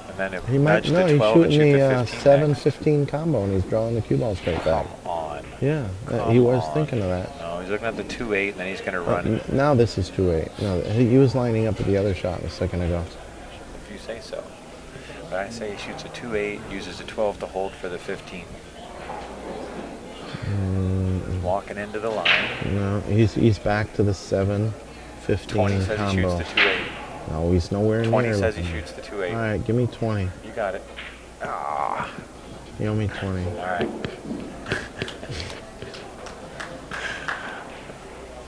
And then if He might nudge no. the He's 12 and shooting shoot the the 15 next. 7-15 combo, and he's drawing the cue ball straight back. Come on. Yeah, he Come was on. thinking of that. No, he's looking at the 2-8, and then he's going to run it. Now this is 2-8. No, he was lining up at the other shot a second ago. If you say so. But I say he shoots a 2-8, uses a 12 to hold for the 15. He's walking into the line. No, he's back to the 7-15 20 says combo. he shoots the 2-8. No, he's nowhere near. 20 says he looking. shoots the 2-8. All right, give me 20. You got it. Ah. You owe me 20. All right.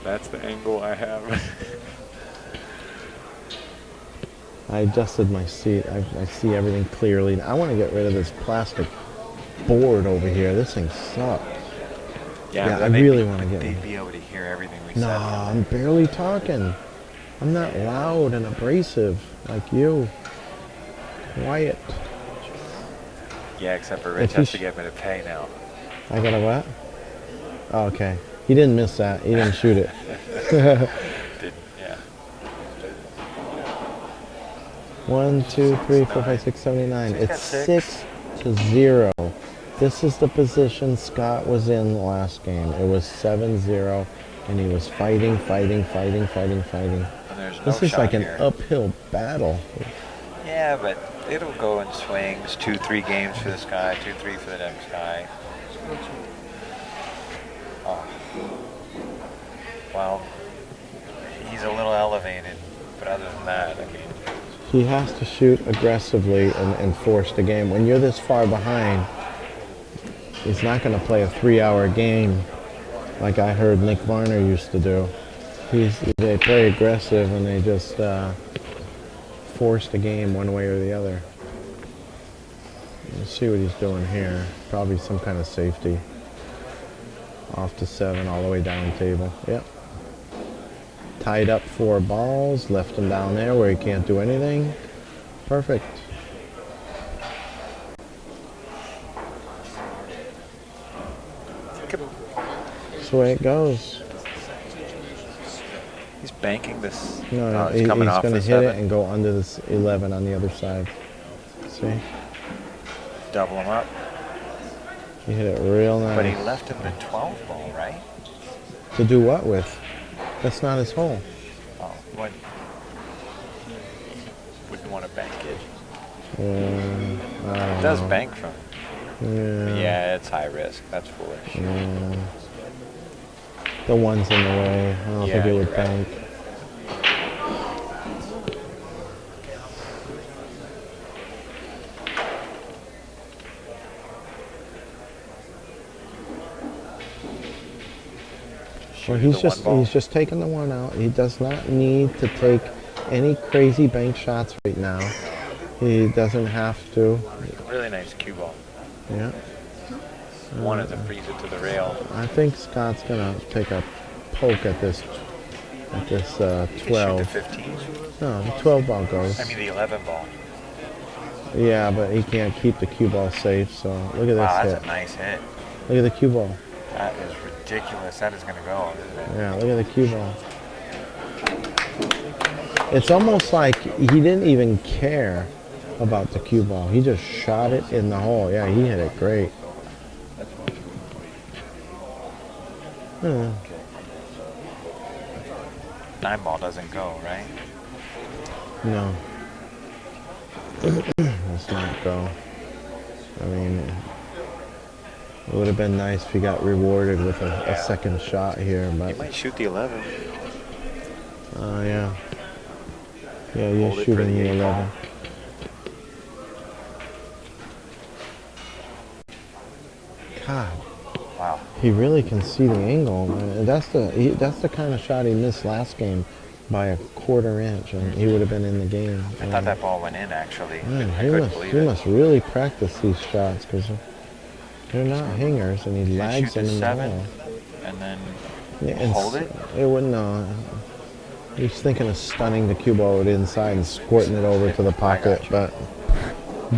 That's the angle I have. I adjusted my seat. I see everything clearly. I want to get rid of this plastic board over here. This thing sucks. Yeah, I really want to get They'd one. be able to hear everything we No, said. I'm barely talking. I'm not loud and abrasive like you. Quiet. Yeah, except for Rich If you has to get me to pay now. I got a what? Oh, okay. He didn't miss that. He didn't shoot it. Yeah. 1, 2, 3, 4, 5, 6, 7, 8, 9. So he's It's got 6-0. This is the position Scott was in last game. It was 7-0, and he was fighting. And there's no This is shot like an here. uphill battle. Yeah, but it'll go in swings. 2-3 games for this guy, 2-3 for the next guy. Oh. Well, he's a little elevated, but other than that, I mean, He has to shoot aggressively and force the game. When you're this far behind, he's not going to play a 3-hour game like I heard Nick Varner used to do. They play aggressive and they just force the game one way or the other. Let's see what he's doing here. Probably some kind of safety. Off to 7, all the way down table. Yep. Tied up 4 balls, left him down there where he can't do anything. Perfect. That's the way it goes. He's banking this. No, it's he's coming off going to the hit 7. it and go under this 11 on the other side. See? Double him up. He hit it real nice. But he left him the 12 ball, right? To do what with? That's not his hole. Oh, what? Wouldn't want to bank it. Yeah, It does bank from. Yeah. Yeah, it's high risk. That's foolish. Yeah. The one's in the way. I don't think it would you're right. bank. Well, he's just taking the one out. He does not need to take any crazy bank shots right now. He doesn't have to. Really nice cue ball. Yeah. Wanted to freeze it to the rail. I think Scott's gonna take a poke at this 12. Shoot the 15. No, the 12 ball goes. I mean the 11 ball. Yeah, but he can't keep the cue ball safe. So look at this Wow, hit. that's a nice hit. Look at the cue ball. That is ridiculous. That is going to go, isn't it? Yeah, look at the cue ball. It's almost like he didn't even care about the cue ball. He just shot it in the hole. Yeah, he hit it great. 9 ball doesn't go, right? No. Let's not go. I mean, it would have been nice if he got rewarded with a second shot here, but... He might shoot the 11. Yeah. Yeah, you're Hold it for shooting the the 8 ball. 11. God. Wow. He really can see the angle, man. That's the kind of shot he missed last game by a quarter inch, and he would have been in the game. I thought that ball went in, actually. Man, I he couldn't believe he it. must really practice these shots because they're not hangers, and he Should lags shoot them the in the 7 hole. and then Yeah, hold it? It wouldn't. He's thinking of stunning the cue ball with inside and squirting it over to the pocket, you.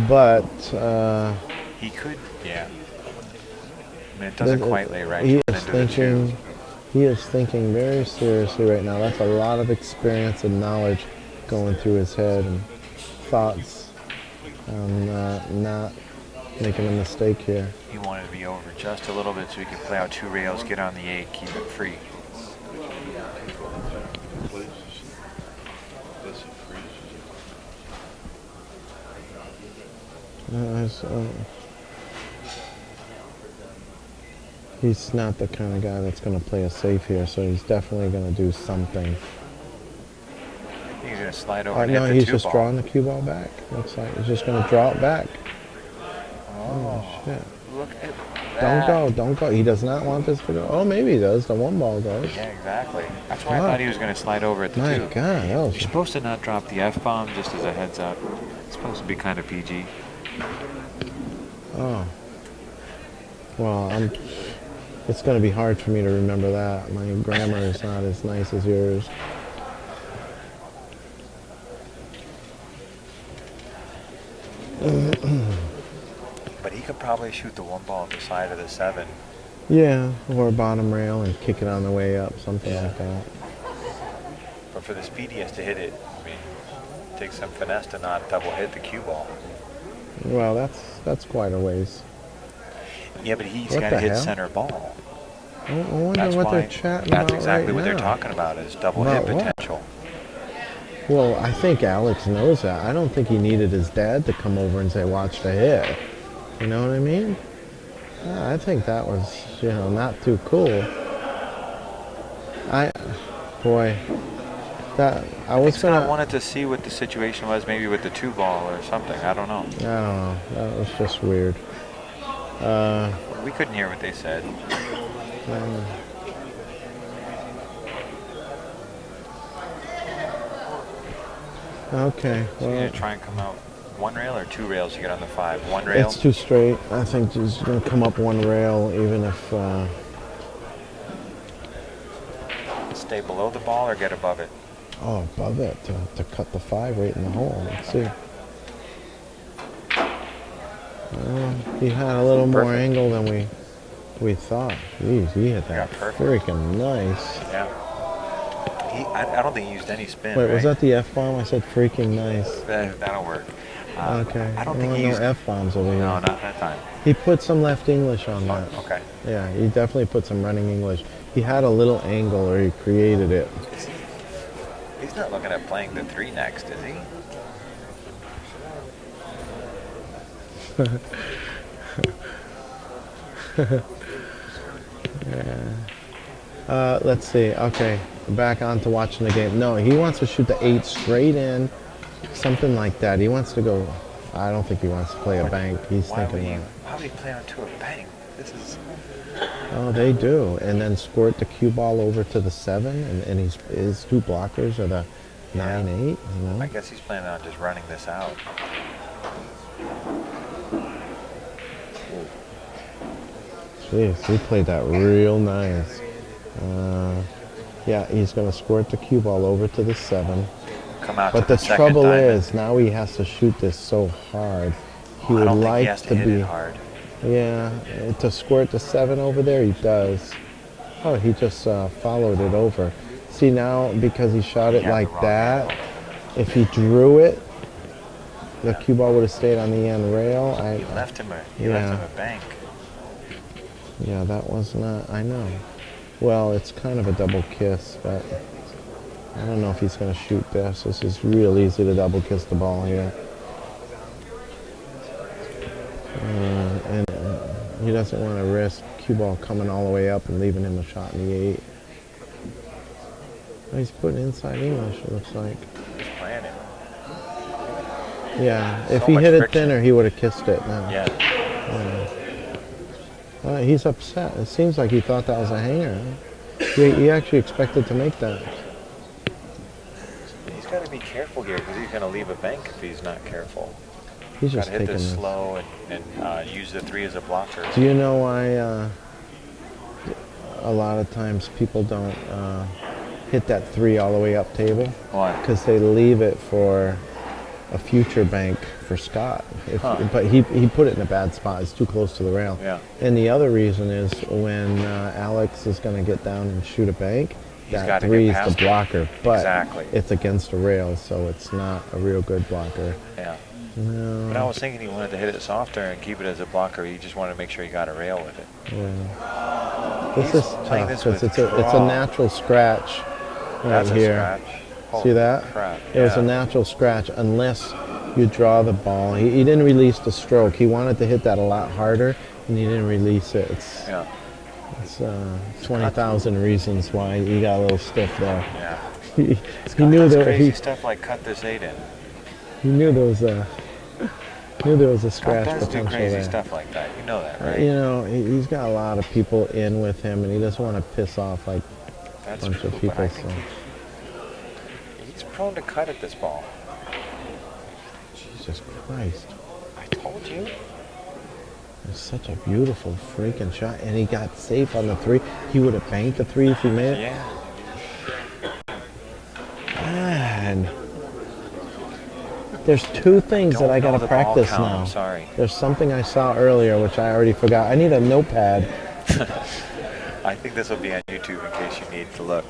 but he could, yeah. I mean, it doesn't quite lay right. He into is the thinking. two. He is thinking very seriously right now. That's a lot of experience and knowledge going through his head and thoughts on not making a mistake here. He wanted to be over just a little bit so he could play out 2 rails, get on the 8, keep it free. He's not the kind of guy that's going to play a safe here, so he's definitely going to do something. He's going to slide over and No, hit the he's 2 just ball. drawing the cue ball back. Looks like he's just going to draw it back. Oh, shit. Look at that. Don't go. He does not want this to go. Oh, maybe he does. The 1 ball goes. Yeah, exactly. That's why I thought he was going to slide over at the 2. My God, that was... You're supposed to not drop the F-bomb, just as a heads up. It's supposed to be kind of PG. Oh. Well, it's going to be hard for me to remember that. My grammar is not as nice as yours. But he could probably shoot the 1 ball at the side of the 7. Yeah, or bottom rail and kick it on the way up, something like that. But for the speed he has to hit it, I mean, it takes some finesse to not double hit the cue ball. Well, that's quite a ways. Yeah, but he's What got to the hit hell? center ball. I wonder That's what why. they're chatting about That's exactly right what they're now. talking about is double About hit what? potential. Well, I think Alex knows that. I don't think he needed his dad to come over and say, watch the hit. You know what I mean? I think that was, not too cool. I wanted to see what the situation was, maybe with the 2 ball or something. I don't know. That was just weird. We couldn't hear what they said. Okay. So you're Well, gonna try and come out one rail or two rails to get on the 5? One rail. it's too straight. I think he's going to come up one rail, even if. Stay below the ball or get above it. Oh, above it to cut the 5 right in the hole. Let's see. He had a little more Perfect. angle than we thought. Jeez, he hit that Yeah, perfect. freaking nice. Yeah. I don't think he used any spin. Wait, right? was that the F-bomb? I said freaking nice. That'll work. Okay. I don't think he no used. F-bombs over here. No, not that time. He put some left English on that. Okay. Yeah, he definitely put some running English. He had a little angle, or he created it. He's not looking at playing the 3 next, is he? Let's see. Okay, back on to watching the game. No, he wants to shoot the 8 straight in, something like that. He wants to go. I don't think he wants to play a bank. He's thinking. Why would he play onto a bank? This is. Oh, they do, and then squirt the cue ball over to the 7, and his 2 blockers are the 9-8. You know. I guess he's planning on just running this out. Jeez, he played that real nice. Yeah, he's going to squirt the cue ball over to the 7. Come out. But to the second trouble diamond. is, now he has to shoot this so hard. He I would don't think like he has to hit be. it hard. Yeah, to squirt the 7 over there, he does. Oh, he just followed it over. See now, because he shot it had the like wrong that, angle. if he drew it, the cue ball would have stayed on the end rail. He left him a bank. Yeah, that was not, I know. Well, it's kind of a double kiss, but I don't know if he's going to shoot this. This is real easy to double kiss the ball here. And he doesn't want to risk cue ball coming all the way up and leaving him a shot in the 8. Oh, he's putting inside English, it looks like. He's playing it. Yeah, if So he much hit it friction. thinner, he would have kissed it. No. Yeah. He's upset. It seems like he thought that was a hanger. He actually expected to make that. He's got to be careful here because he's going to leave a bank if he's not careful. He's Got just to hit taking this this. slow and use the 3 as a blocker. Do you know why a lot of times people don't hit that 3 all the way up table? Why? Because they leave it for a future bank for Scott. But he put it in a bad spot. It's too close to the rail. Yeah. And the other reason is when Alex is going to get down and shoot a bank, He's that gotta 3 get is the past it. blocker. But Exactly. it's against the rail, so it's not a real good blocker. Yeah. No. But I was thinking he wanted to hit it softer and keep it as a blocker. He just wanted to make sure he got a rail with it. Yeah. This He's is playing tough this because with it's a draw. natural scratch right That's a here. scratch. See Holy that? crap. It was a Yeah. natural scratch unless you draw the ball. He didn't release the stroke. He wanted to hit that a lot harder, and he didn't release it. It's Yeah. 20,000 reasons why he got a little stiff there. Yeah. He He knew does that crazy stuff like cut this 8 in. he knew there was a Scott scratch does do potential crazy there. stuff like that. You know that, right? You know, he's got a lot of people in with him, and he doesn't want to piss off like That's a bunch true, of but people. I So. think he's prone to cut at this ball. Jesus Christ. I told you. It's such a beautiful freaking shot, and he got safe on the 3. He would have banked the 3 if he made it. Yeah. Man. There's 2 things that I Don't know gotta the ball practice count, now. I'm sorry. There's something I saw earlier which I already forgot. I need a notepad. I think this will be on YouTube in case you need to look.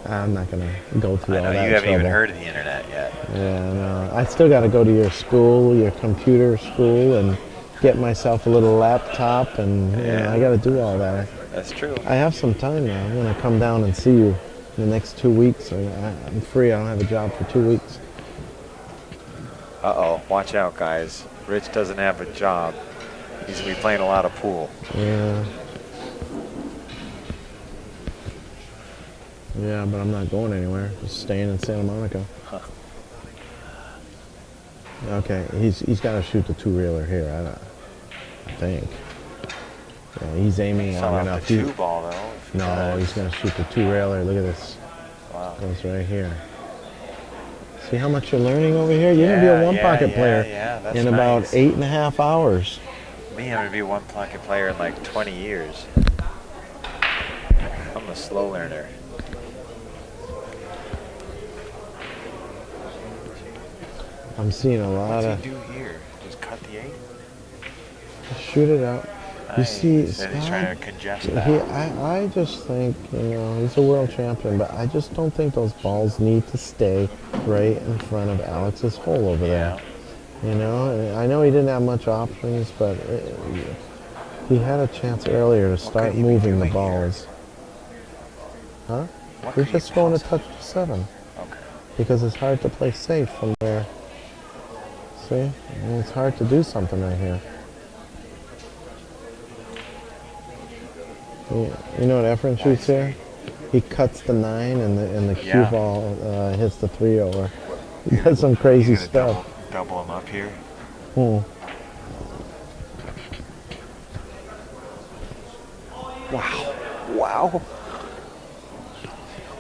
I'm not gonna go through I all know that you haven't even trouble. heard of the internet yet. Yeah, no. I still gotta go to your school, your computer school, and get myself a little laptop, and you know, Yeah. I gotta do all that. That's true. I have some time now. I'm gonna come down and see you in the next 2 weeks. I'm free. I don't have a job for 2 weeks. Uh-oh. Watch out, guys. Rich doesn't have a job. He's going to be playing a lot of pool. Yeah. Yeah, but I'm not going anywhere. Just staying in Santa Monica. Huh. Okay, he's got to shoot the 2-reeler here. I think. Yeah, he's aiming Fell long off enough. the 2 ball, though. if he No, does. he's going to shoot the 2-railer. Look at this. Wow. Goes right here. See how much you're learning over here? You're going to be a one-pocket player that's in about nice. 8.5 hours. Me, I'm going to be a one-pocket player in like 20 years. I'm a slow learner. I'm seeing a lot What's he of... do here? Just cut the 8? Shoot it out. You see, Nice. And he's trying to congest that. I just think, he's a world champion, but I just don't think those balls need to stay right in front of Alex's hole over there. And I know he didn't have much options, but he had a chance earlier to start moving the balls. Huh? We're just going to touch the 7. Okay. Because it's hard to play safe from there. See? And it's hard to do something right here. You know what Efren shoots here? He cuts the 9 and the cue ball hits the 3 over. He does some crazy stuff. Double him up here. Wow.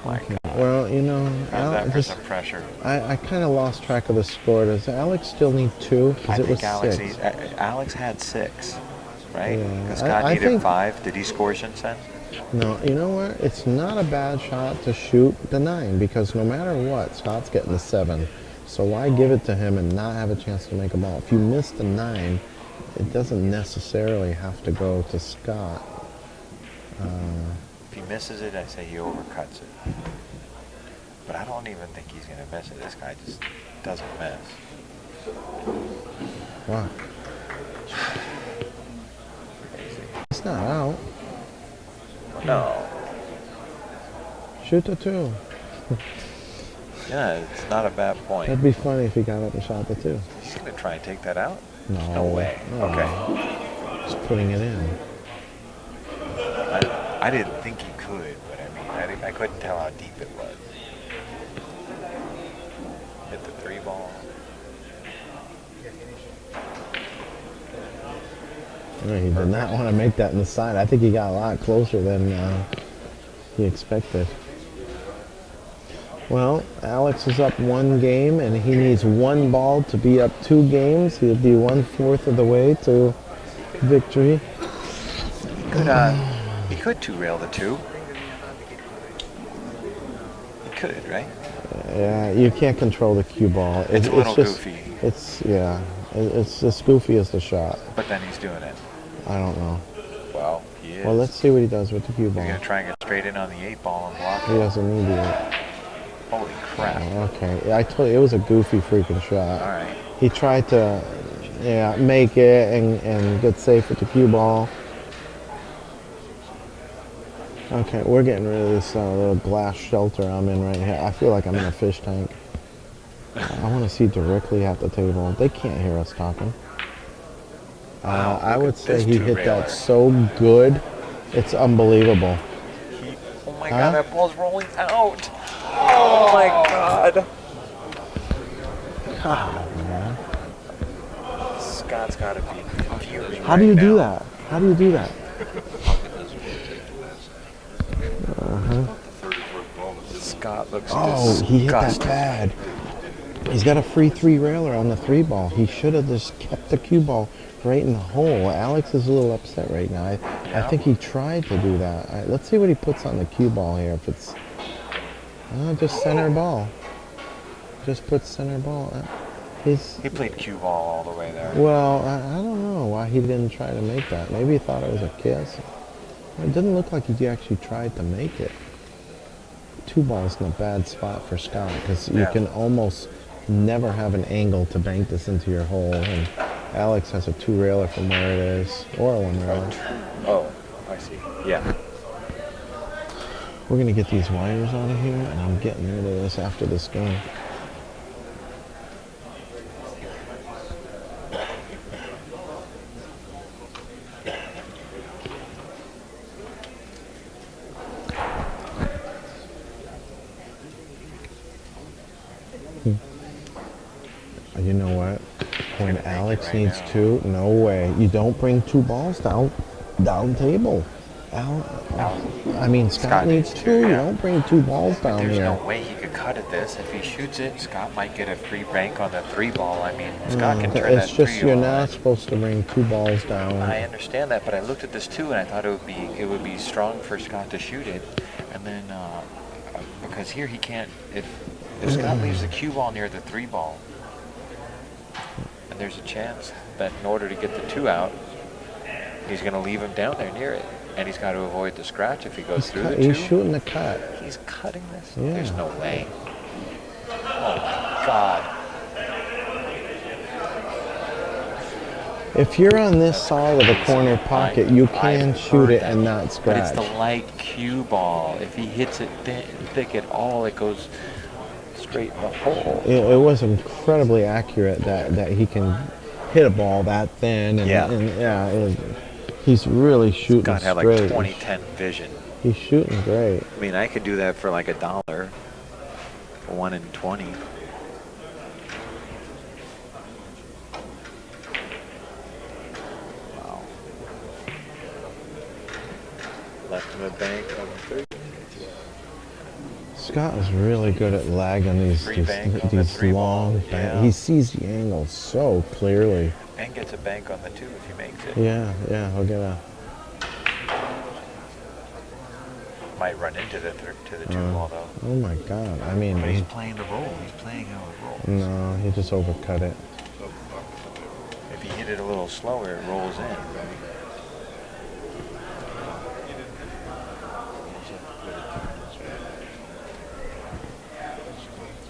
Okay. Well, How's that for some pressure? I kind of lost track of the score. Does Alex still need 2? Because it was 6. Alex had 6, right? Yeah, Because Scott I needed think- 5. Did he score since then? No, you know what? It's not a bad shot to shoot the 9 because no matter what, Scott's getting the 7. So why give it to him and not have a chance to make a ball? If you miss the 9, it doesn't necessarily have to go to Scott. If he misses it, I say he overcuts it. But I don't even think he's going to miss it. This guy just doesn't miss. Wow. It's not out. No. Shoot the 2. Yeah, it's not a bad point. That'd be funny if he got up and shot the 2. He's going to try and take that out? No. No way. No. Okay. Just putting it in. I didn't think he could, but I couldn't tell how deep it was. Hit the 3 ball. No, he did not want to make that in the side. I think he got a lot closer than he expected. Well, Alex is up 1 game, and he needs 1 ball to be up 2 games. He'll be 1/4 of the way to victory. He could 2-rail the 2. He could, right? Yeah, you can't control the cue ball. It's a little just, goofy. It's as goofy as the shot. But then he's doing it. I don't know. Well, he is. Well, let's see what he does with the cue ball. You're going to try and get straight in on the 8 ball and block He it. doesn't need to. Holy crap. Okay, I told you it was a goofy freaking shot. All right. He tried to, make it and get safe with the cue ball. Okay, we're getting rid of this little glass shelter I'm in right here. I feel like I'm in a fish tank. I want to see directly at the table. They can't hear us talking. Wow, I look would at say this he hit two-railer. that so good, it's unbelievable. Oh my Huh? God, that ball's rolling out. Oh my God. Man. Scott's got to be furious. How do you do that? How do you do that? Scott looks Oh, he hit that disgusted. bad. He's got a free 3-railer on the 3 ball. He should have just kept the cue ball right in the hole. Alex is a little upset right now. I think he tried to do that. All right, let's see what he puts on the cue ball here. If it's just center ball. Just put center ball. He played cue ball all the way there. Well, I don't know why he didn't try to make that. Maybe he thought it was a kiss. It didn't look like he actually tried to make it. 2 balls in a bad spot for Scott because you can almost never have an angle to bank this into your hole. And Alex has a 2-railer from where it is, or a 1-railer. Oh, I see. Yeah. We're going to get these wires out of here, and I'm getting rid of this after this game. You know what? When Alex right needs now. 2, no way. You don't bring 2 balls down table. I mean, Scott needs 2. You yeah. don't bring 2 balls down There's here. no way he could cut cut at this. If he shoots it, Scott might get a free bank on the 3-ball. I mean, Scott can turn that It's just 3 you're on. not supposed to bring 2 balls down. I understand that, but I looked at this too, and I thought it would be strong for Scott to shoot it, and then because here he can't. If Scott leaves the cue ball near the 3-ball, and there's a chance that in order to get the 2 out, he's going to leave him down there near it, and he's got to avoid the scratch if he goes through the 2. He's shooting the cut. He's cutting this. Yeah. There's no way. Oh my God. If you're on this side of the corner pocket, you can shoot it and not But scratch. it's the light cue ball. If he hits it thick at all, it goes straight in the hole. It was incredibly accurate that he can hit a ball that thin. And, he's really shooting Scott had like straight. 20/10 vision. He's shooting great. I mean, I could do that for like $1. 1 in 20. Wow. Left him a bank on the 3. Scott is really good at lagging these Free bank on the these 3 ball, long yeah. banks. He sees the angle so clearly. And gets a bank on the 2 if he makes it. Yeah, he'll get a. Might run into the 2 ball though. Oh my God! I mean, But he's playing the roll. He's playing how it rolls. no, he just overcut it. If he hit it a little slower, it rolls in.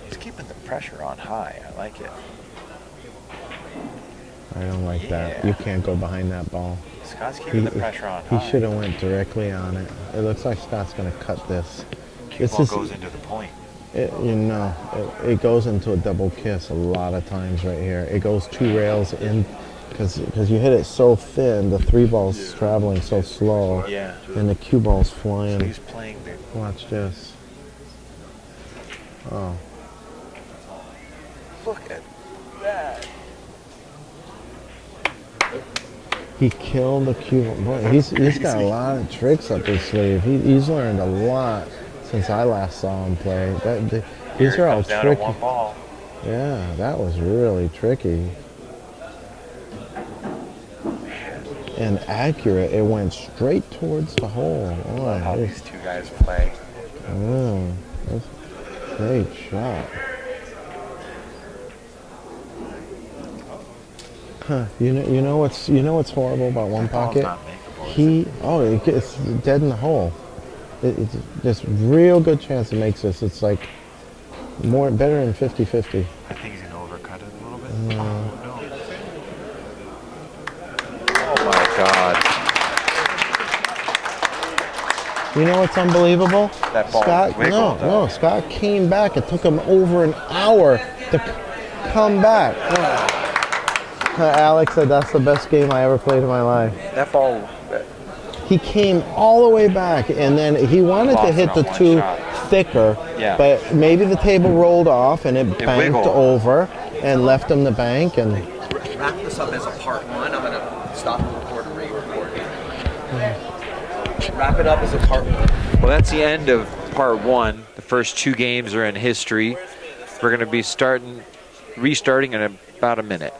He's keeping the pressure on high. I like it. I don't like that. Yeah. You can't go behind that ball. Scott's keeping the pressure on He high. should have went directly on it. It looks like Scott's going to cut this. Cue ball goes into the point. It goes into a double kiss a lot of times right here. It goes 2 rails in because you hit it so thin, the 3 ball's traveling so slow, Yeah. and the cue ball's So flying. he's playing the. Watch this. Oh. Look at that. He killed the cue ball. Boy, he's got a lot of tricks up his sleeve. He's learned a lot since I last saw him play. These Here are it all comes down tricky. to 1 ball. Yeah, that was really tricky. And accurate. It went straight towards the hole. Oh, How these 2 guys play. that's a great shot. Huh. You know what's horrible about one That ball's pocket? not makeable, is It gets dead in the hole. It's this real good chance it makes this. It's like better than 50-50. I think he's going to overcut it a little bit. Oh, no. Oh, my God. You know what's unbelievable? That ball Scott, wiggled, no, Scott came back. It took him over an hour to come back. Alex said that's the best game I ever played in my life. That ball. He came all the way back, and then he wanted to Lost hit it the on one 2 shot. thicker, Yeah. but maybe the table rolled off and it banked wiggled. over and left him the bank. And Wrap this up as a part 1. I'm going to stop the record and re-record. Wrap it up as a part 1. Well, that's the end of part 1. The first 2 games are in history. We're going to be restarting in about a minute.